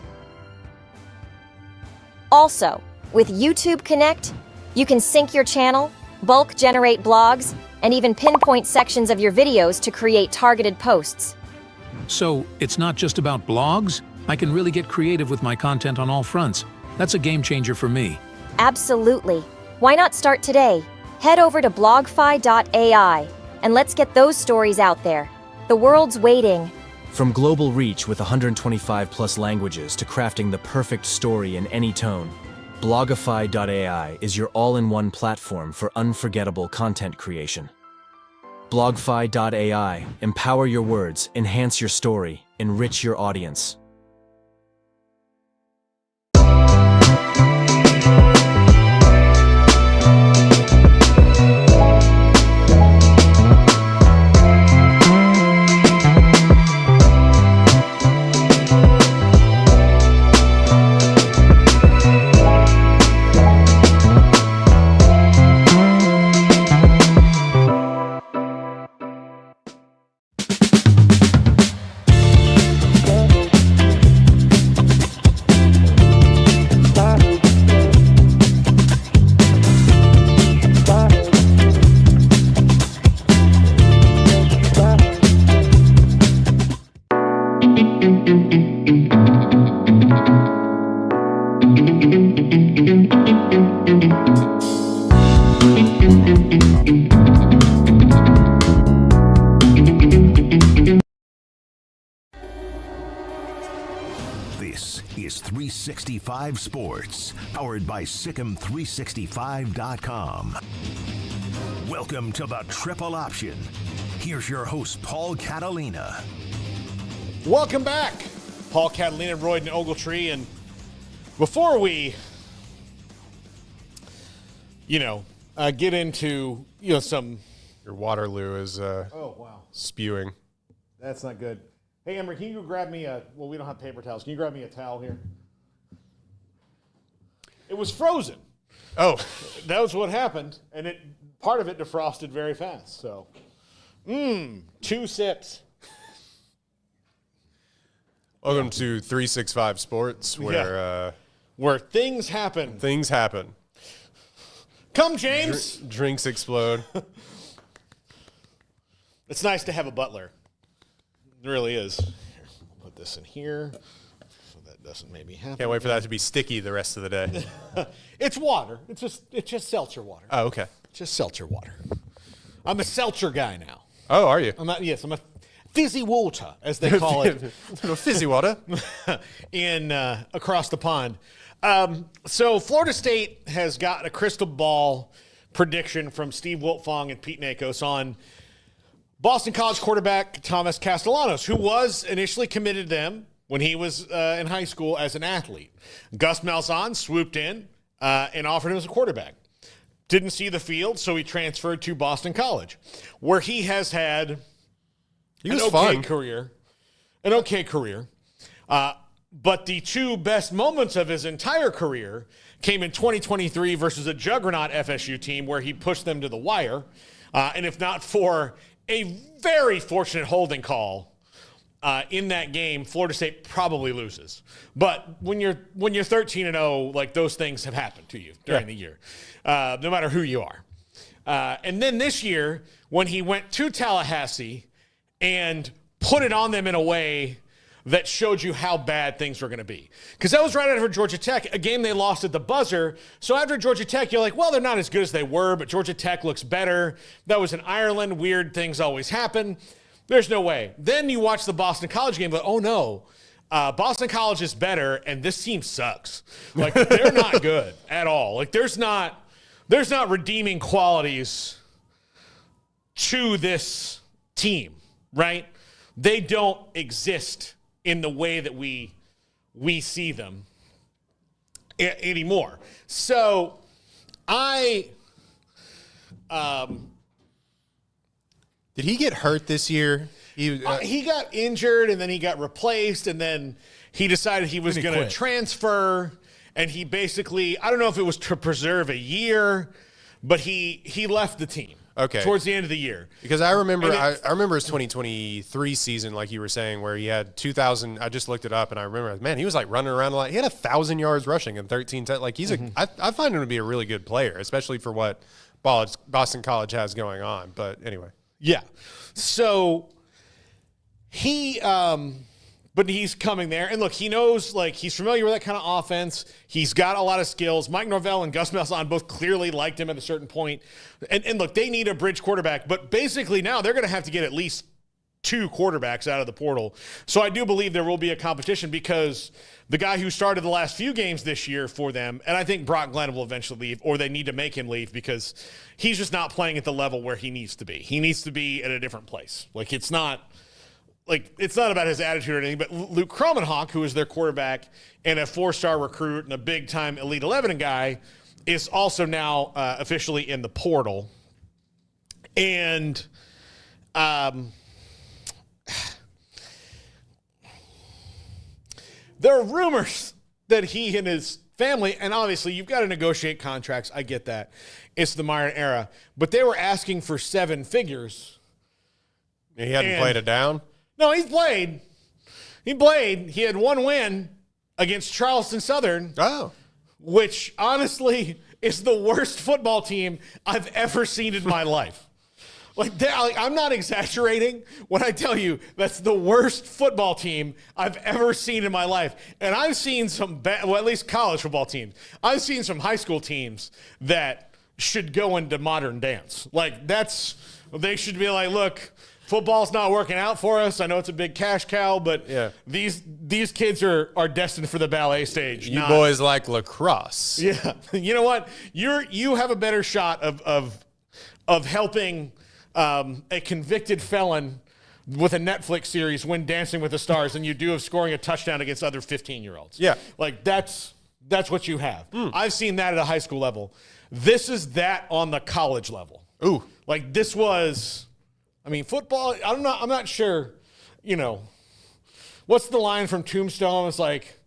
Also, with YouTube Connect, you can sync your channel, bulk generate blogs, and even pinpoint sections of your videos to create targeted posts. So, it's not just about blogs? I can really get creative with my content on all fronts. That's a game changer for me. Absolutely. Why not start today? Head over to BlogFi.ai and let's get those stories out there. The world's waiting. From global reach with 125+ languages to crafting the perfect story in any tone, Blogify.ai is your all-in-one platform for unforgettable content creation. Blogify.ai, empower your words, enhance your story, enrich your audience. This is 365 Sports, powered by Sikkim365.com. Welcome to the Triple Option. Here's your host, Paul Catalina. Welcome back. Paul Catalina, Royden, Ogletree, and before we, get into, some... Your Waterloo is Oh, wow. spewing. That's not good. Hey, Ember, can you grab me we don't have paper towels. Can you grab me a towel here? It was frozen. Oh, That was what happened, and part of it defrosted very fast, so. 2 sips. welcome to 365 Sports, where Where things happen. things happen. Come, James. Drinks explode. It's nice to have a butler. It really is. Here, we'll put this in here so that doesn't maybe happen. Can't wait for that to be sticky the rest of the day. It's water. It's just seltzer water. Oh, okay. Just seltzer water. I'm a seltzer guy now. Oh, are you? I'm a fizzy water, as they call it. Fizzy water. in across the pond. So Florida State has got a crystal ball prediction from Steve Wiltfong and Pete Nakos on Boston College quarterback Thomas Castellanos, who was initially committed to them when he was in high school as an athlete. Gus Malzahn swooped in and offered him as a quarterback. Didn't see the field, so he transferred to Boston College, where he has had an okay career. But the two best moments of his entire career came in 2023 versus a juggernaut FSU team where he pushed them to the wire. And if not for a very fortunate holding call in that game, Florida State probably loses. But when you're 13-0, like those things have happened to you during the year, no matter who you are. And then this year, when he went to Tallahassee and put it on them in a way that showed you how bad things were going to be. Because that was right after Georgia Tech, a game they lost at the buzzer. So after Georgia Tech, you're like, well, they're not as good as they were, but Georgia Tech looks better. That was in Ireland. Weird things always happen. There's no way. Then you watch the Boston College game, but oh no, Boston College is better, and this team sucks. Like, they're not good at all. Like, there's not redeeming qualities to this team, right? They don't exist in the way that we see them anymore. So did he get hurt this year? He got injured, and then he got replaced, and then he decided he was going to transfer, and he basically, I don't know if it was to preserve a year, but he left the team. Okay. Towards the end of the year. Because I remember his 2023 season, like you were saying, where he had 2,000. I just looked it up, and I remember, man, he was like running around a lot. He had 1,000 yards rushing and 13. Like he's I find him to be a really good player, especially for what Boston College has going on. But anyway. Yeah. So but he's coming there. And look, he knows, like, he's familiar with that kind of offense. He's got a lot of skills. Mike Norvell and Gus Malzahn both clearly liked him at a certain point. And look, they need a bridge quarterback. But basically now they're going to have to get at least 2 quarterbacks out of the portal. So I do believe there will be a competition because the guy who started the last few games this year for them, and I think Brock Glenn will eventually leave, or they need to make him leave because he's just not playing at the level where he needs to be. He needs to be at a different place. It's not about his attitude or anything, but Luke Kromenhoek, who is their quarterback and a 4-star recruit and a big-time Elite 11 guy, is also now officially in the portal. And there are rumors that he and his family, and obviously you've got to negotiate contracts. I get that. It's the modern era. But they were asking for 7 figures. He hadn't played it down? No, he's played. He played. He had 1 win against Charleston Southern. Oh. Which, honestly, is the worst football team I've ever seen in my life. I'm not exaggerating when I tell you that's the worst football team I've ever seen in my life. And I've seen some at least college football teams. I've seen some high school teams that should go into modern dance. They should be like, look, football's not working out for us. I know it's a big cash cow, but these kids are destined for the ballet stage. You boys like lacrosse. Yeah. You know what? You have a better shot of helping a convicted felon with a Netflix series win Dancing with the Stars than you do of scoring a touchdown against other 15-year-olds. Yeah. That's what you have. I've seen that at a high school level. This is that on the college level. Ooh. This was... football, I'm not sure, what's the line from Tombstone? It's like,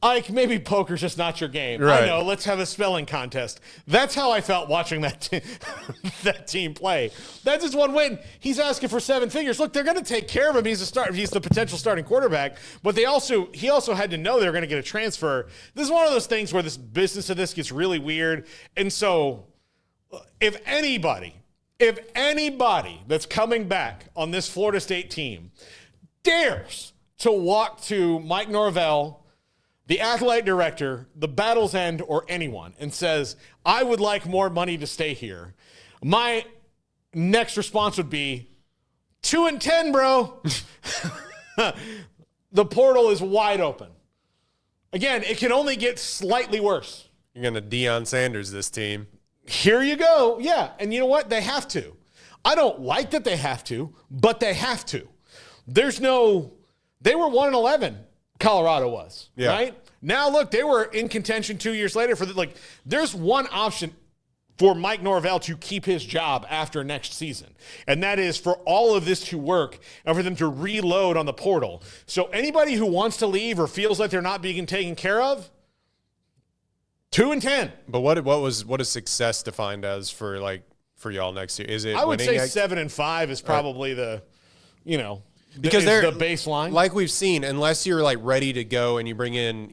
Ike, maybe poker's just not your game. Right. I know, let's have a spelling contest. That's how I felt watching that team play. That's just 1 win. He's asking for 7 figures. Look, they're going to take care of him. He's the potential starting quarterback, but he also had to know they were going to get a transfer. This is one of those things where this business of this gets really weird. And so if anybody that's coming back on this Florida State team dares to walk to Mike Norvell, the athletic director, the Battle's End, or anyone, and says, I would like more money to stay here, my next response would be, 2-10, bro. The portal is wide open. Again, it can only get slightly worse. You're going to Deion Sanders this team. Here you go. Yeah. And you know what? They have to. I don't like that they have to, but they have to. They were 1-11, Colorado was, right? Now, look, they were in contention 2 years later there's one option for Mike Norvell to keep his job after next season. And that is for all of this to work and for them to reload on the portal. So anybody who wants to leave or feels like they're not being taken care of, 2-10. But what is success defined as for y'all next year? Is it? I would say 7-5 is probably because they're the baseline. Like we've seen, unless you're ready to go and you bring in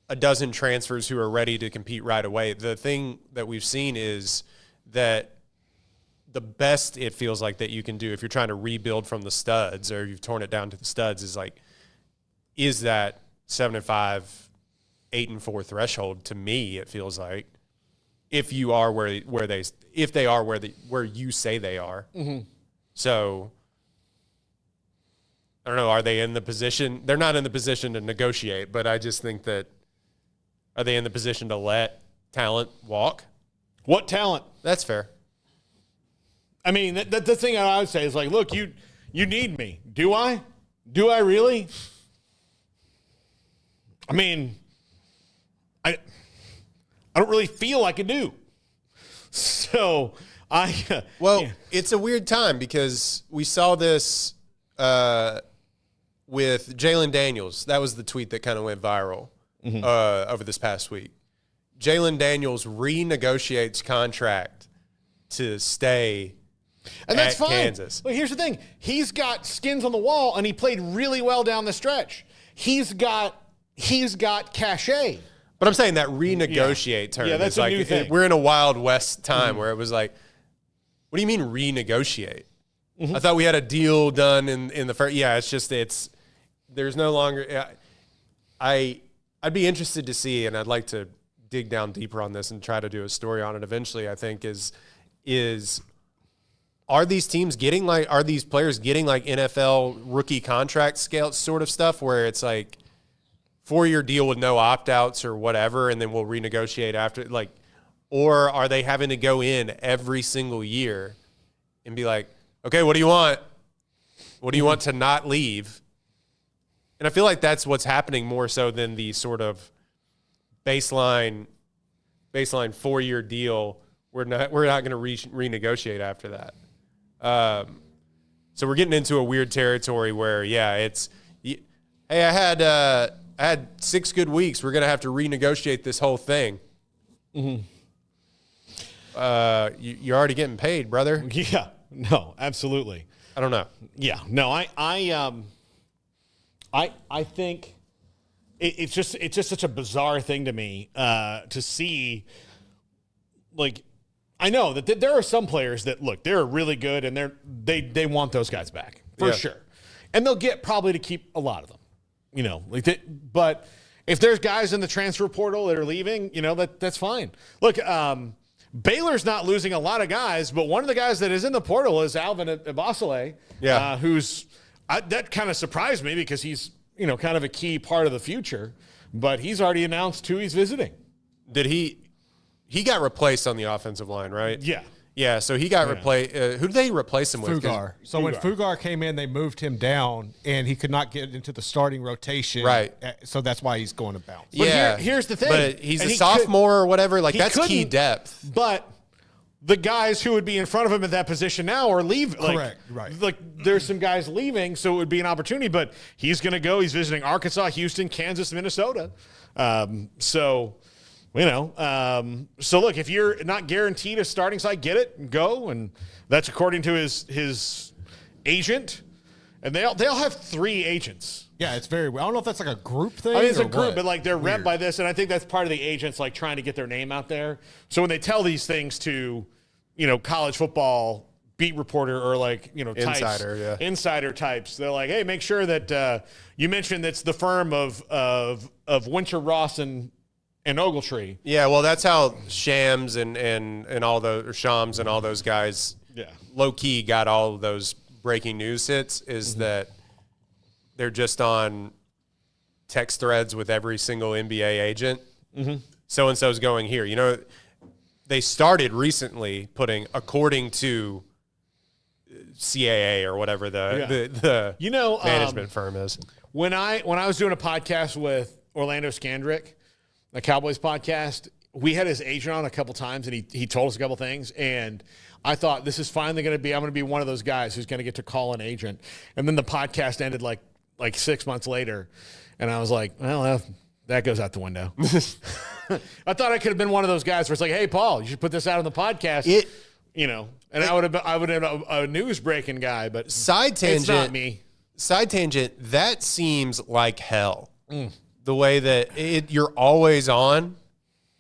a dozen transfers who are ready to compete right away. The thing that we've seen is that the best it feels like that you can do if you're trying to rebuild from the studs or you've torn it down to the studs is is that 7-5, 8-4 threshold. To me, it feels like if you are where you say they are. Mm-hmm. So I don't know. Are they in the position? They're not in the position to negotiate, but I just think that are they in the position to let talent walk? What talent? That's fair. I mean, the thing I would say is like, look, you need me. Do I? Do I really? I mean, I don't really feel like I do. So It's a weird time because we saw this with Jalen Daniels. That was the tweet that kind of went viral over this past week. Jalen Daniels renegotiates contract to stay and that's at fine. Kansas. But here's the thing. He's got skins on the wall, and he played really well down the stretch. He's got cachet. But I'm saying that renegotiate term. Yeah, that's is a like, new thing. We're in a Wild West time where it was like, what do you mean renegotiate? I thought we had a deal done in the first. Yeah, there's no longer. I'd be interested to see, and I'd like to dig down deeper on this and try to do a story on it eventually. I think is are these players getting like NFL rookie contract scale sort of stuff where it's like 4-year deal with no opt-outs or whatever, and then we'll renegotiate after, like, or are they having to go in every single year and be like, okay, what do you want? What do you want to not leave? And I feel like that's what's happening more so than the sort of baseline 4-year deal. We're not going to renegotiate after that. So we're getting into a weird territory where, hey, I had 6 good weeks. We're going to have to renegotiate this whole thing. Mm-hmm. You're already getting paid, brother. Yeah. No, absolutely. I don't know. Yeah. No, I think it's just such a bizarre thing to me to see. Like, I know that there are some players that look, they're really good and they want those guys back for sure, and they'll get probably to keep a lot of them. But if there's guys in the transfer portal that are leaving, that's fine. Look, Baylor's not losing a lot of guys, but one of the guys that is in the portal is Alvin Abasile, that kind of surprised me because he's, kind of a key part of the future, but he's already announced who he's visiting. Did he got replaced on the offensive line, right? Yeah. Yeah, so he got replaced. Who did they replace him with? Fugar. So when Fugar came in, they moved him down, and he could not get into the starting rotation. Right. So that's why he's going to bounce. But here's the thing. But he's a sophomore or whatever. Like, that's key depth. But the guys who would be in front of him at that position now are leaving. Correct. Right. Like, there's some guys leaving, so it would be an opportunity. But he's going to go. He's visiting Arkansas, Houston, Kansas, Minnesota. So look, if you're not guaranteed a starting site, get it, go, and that's according to his agent. And they'll have 3 agents. Yeah, it's very. I don't know if that's like a group thing. I mean, it's a or group, what. but like they're rep by this, and I think that's part of the agents like trying to get their name out there. So when they tell these things to, college football beat reporter or like insider types, they're like, hey, make sure that you mentioned that's the firm of Winter Ross and Ogletree. Yeah, well, that's how Shams and all those Shams and all those guys, low key got all of those breaking news hits. Is that they're just on text threads with every single NBA agent. So and so's going here. They started recently putting according to CAA or whatever the management firm is. When I was doing a podcast with Orlando Scandrick, a Cowboys podcast, we had his agent on a couple times, and he told us a couple things, and I thought this is finally going to be, I'm going to be one of those guys who's going to get to call an agent. And then the podcast ended like 6 months later, and I was like, well, that goes out the window. I thought I could have been one of those guys where it's like, hey, Paul, you should put this out on the podcast. And I would have been a news breaking guy, but side tangent, it's not me. Side tangent, that seems like hell. The way that you're always on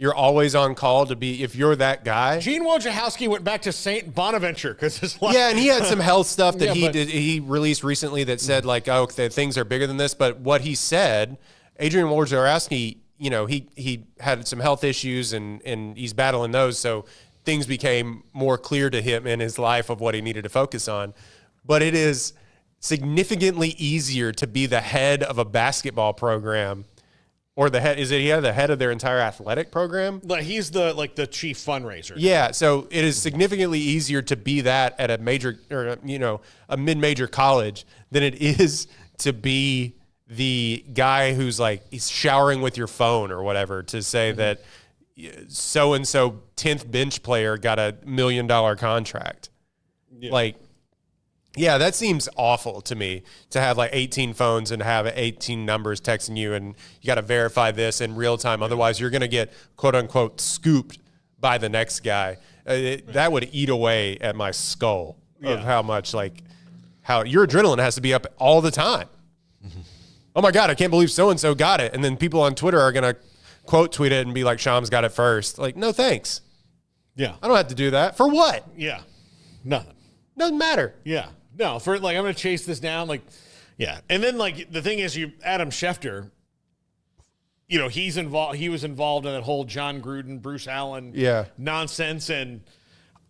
you're always on call to be, if you're that guy. Gene Wojciechowski went back to St. Bonaventure because his life. Yeah, and he had some health stuff that Yeah, he released recently that said like, oh, that things are bigger than this. But what he said, Adrian Wojciechowski, you know, he had some health issues and he's battling those. So things became more clear to him in his life of what he needed to focus on. But it is significantly easier to be the head of a basketball program. Or the head, the head of their entire athletic program? Like he's the chief fundraiser. Yeah, so it is significantly easier to be that at a major, or a mid-major college than it is to be the guy who's like, he's showering with your phone or whatever to say that so-and-so 10th bench player got $1 million contract. Yeah. Like, yeah, that seems awful to me to have like 18 phones and have 18 numbers texting you and you got to verify this in real time. Otherwise, you're going to get quote unquote scooped by the next guy. That would eat away at my skull of how much how your adrenaline has to be up all the time. Mm-hmm. Oh my God, I can't believe so-and-so got it. And then people on Twitter are going to quote tweet it and be like, Shams got it first. Like, no, thanks. Yeah. I don't have to do that. For what? Yeah. Nothing. Doesn't matter. Yeah. No, for I'm going to chase this down. Yeah. And then the thing is Adam Schefter, he's involved. He was involved in that whole John Gruden, Bruce Allen nonsense. And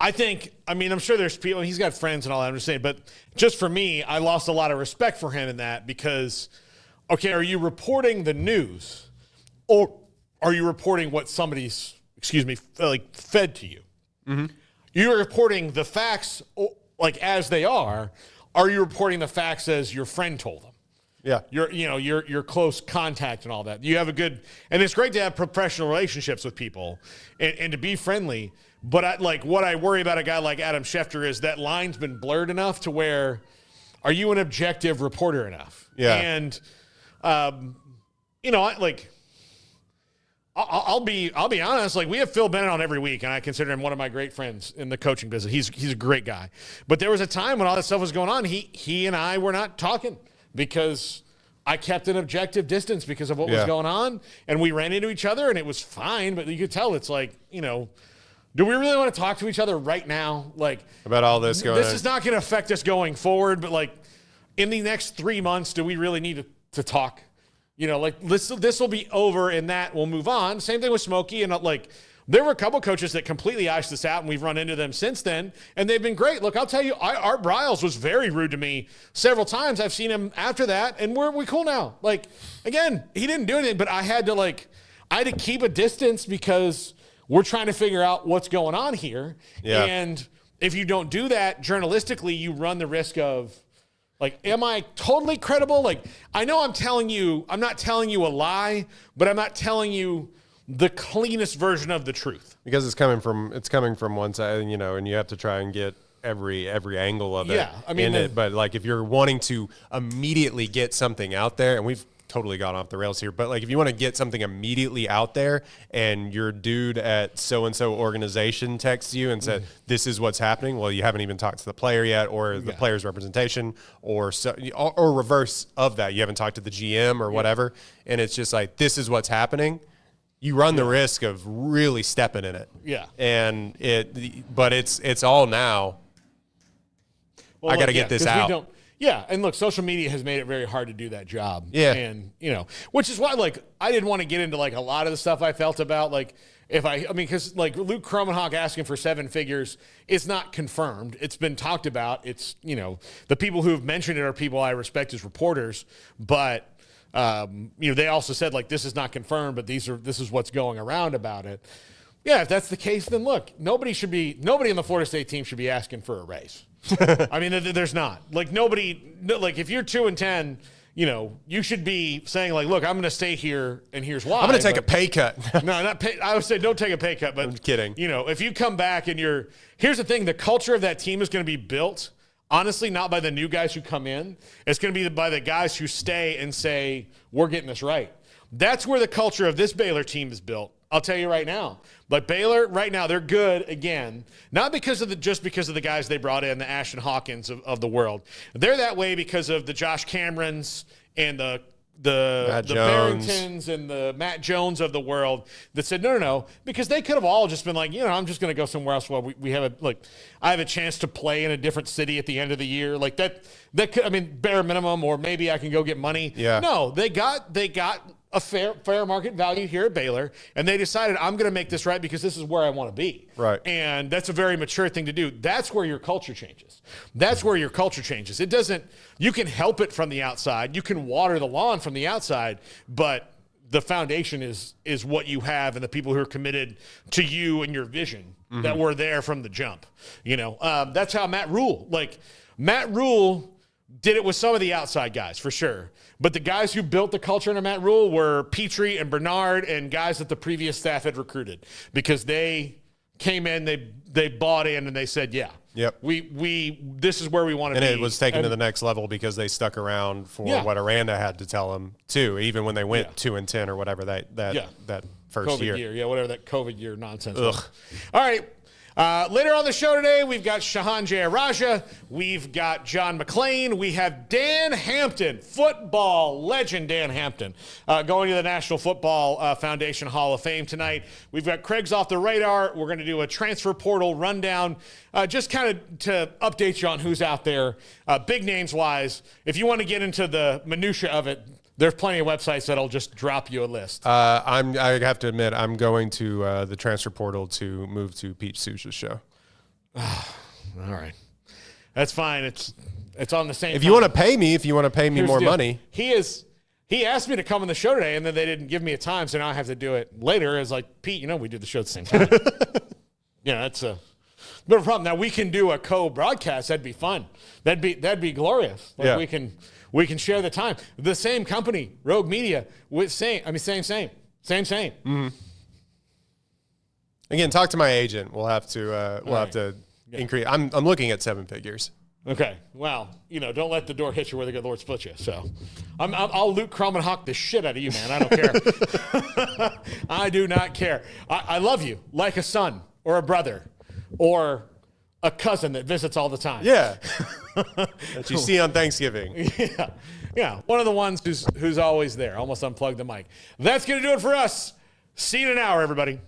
I'm sure there's people, he's got friends and all that, I'm just saying, but just for me, I lost a lot of respect for him in that because, okay, are you reporting the news or are you reporting what somebody's, fed to you? Mm-hmm. You're reporting the facts as they are you reporting the facts as your friend told them? Yeah. Your close contact and all that. You have and it's great to have professional relationships with people and to be friendly. But what I worry about a guy like Adam Schefter is that line's been blurred enough to where are you an objective reporter enough? Yeah. And, I'll be honest. We have Phil Bennett on every week, and I consider him one of my great friends in the coaching business. He's a great guy. But there was a time when all that stuff was going on. He and I were not talking because I kept an objective distance because of what was going on, and we ran into each other, and it was fine. But you could tell it's do we really want to talk to each other right now? About all this going on. This is not going to affect us going forward. But in the next 3 months, do we really need to talk? This will be over and that we'll move on. Same thing with Smokey. And there were a couple coaches that completely iced this out and we've run into them since then. And they've been great. Look, I'll tell you, Art Briles was very rude to me several times. I've seen him after that and we're cool now. Again, he didn't do anything, but I had to keep a distance because we're trying to figure out what's going on here. Yeah. And if you don't do that journalistically, you run the risk of, am I totally credible? I know I'm not telling you a lie, but I'm not telling you the cleanest version of the truth. Because it's coming from one side, and you have to try and get every angle of it. Yeah, but if you're wanting to immediately get something out there, and we've totally gone off the rails here, but if you want to get something immediately out there and your dude at so-and-so organization texts you and said, this is what's happening. Well, you haven't even talked to the player yet or the player's representation or reverse of that. You haven't talked to the GM or whatever. And it's just this is what's happening. You run the risk of really stepping in it. Yeah. And it's all now. Well, I got to get this out. Yeah, and look, social media has made it very hard to do that job. Yeah. And, which is why, I didn't want to get into, a lot of the stuff I felt about, because, Luke Kromenhoek asking for 7 figures is not confirmed. It's been talked about. It's, the people who have mentioned it are people I respect as reporters. But, they also said, this is not confirmed, but this is what's going around about it. Yeah, if that's the case, then look, nobody in the Florida State team should be asking for a raise. There's not. Nobody, if you're 2-10, you should be saying, look, I'm going to stay here, and here's why. I'm going to take a pay cut. No, not pay. I would say don't take a pay cut, but I'm kidding. If you come back and here's the thing, the culture of that team is going to be built, honestly, not by the new guys who come in. It's going to be by the guys who stay and say, we're getting this right. That's where the culture of this Baylor team is built. I'll tell you right now. But Baylor, right now, they're good again. Not just because of the guys they brought in, the Ashton Hawkins of the world. They're that way because of the Josh Camerons and the Matt Jones. Barringtons and the Matt Jones of the world that said no, because they could have all just been like, I'm just going to go somewhere else while we have I have a chance to play in a different city at the end of the year. Like that could, bare minimum, or maybe I can go get money. Yeah. No, they got a fair market value here at Baylor, and they decided, I'm going to make this right because this is where I want to be. Right. And that's a very mature thing to do. That's where your culture changes. It doesn't, you can help it from the outside. You can water the lawn from the outside, but the foundation is what you have and the people who are committed to you and your vision that were there from the jump. That's how Matt Rule did it with some of the outside guys, for sure. But the guys who built the culture under Matt Rule were Petrie and Bernard and guys that the previous staff had recruited, because they came in, they bought in, and they said, yeah, yep, we this is where we want to be. And it was taken to the next level because they stuck around for what Aranda had to tell them too, even when they went 2-10 or whatever that first COVID year. Yeah, whatever that COVID year nonsense was. All right. Later on the show today, we've got Shahan Jayaraja. We've got John McClain. We have Dan Hampton, football legend Dan Hampton, going to the National Football Foundation Hall of Fame tonight. We've got Craig's Off the Radar. We're going to do a transfer portal rundown, just kind of to update you on who's out there, big names-wise. If you want to get into the minutia of it, there's plenty of websites that'll just drop you a list. I have to admit, I'm going to the transfer portal to move to Pete Sousa's show. All right, that's fine. It's on the same. If you want to pay me more money. He asked me to come on the show today, and then they didn't give me a time, so now I have to do it later. It's like, Pete, we do the show at the same time. That's a bit of a problem. Now we can do a co-broadcast. That'd be fun. That'd be glorious. We can share the time. The same company, Rogue Media, with same. Mm-hmm. Again, talk to my agent. We'll have to increase. I'm looking at 7 figures. Okay. Well, don't let the door hit you where the good Lord split you. So, I'll Luke Kromenhoek the shit out of you, man. I don't care. I do not care. I love you like a son or a brother or a cousin that visits all the time. Yeah. That you see on Thanksgiving. Yeah. One of the ones who's always there. Almost unplugged the mic. That's going to do it for us. See you in an hour, everybody.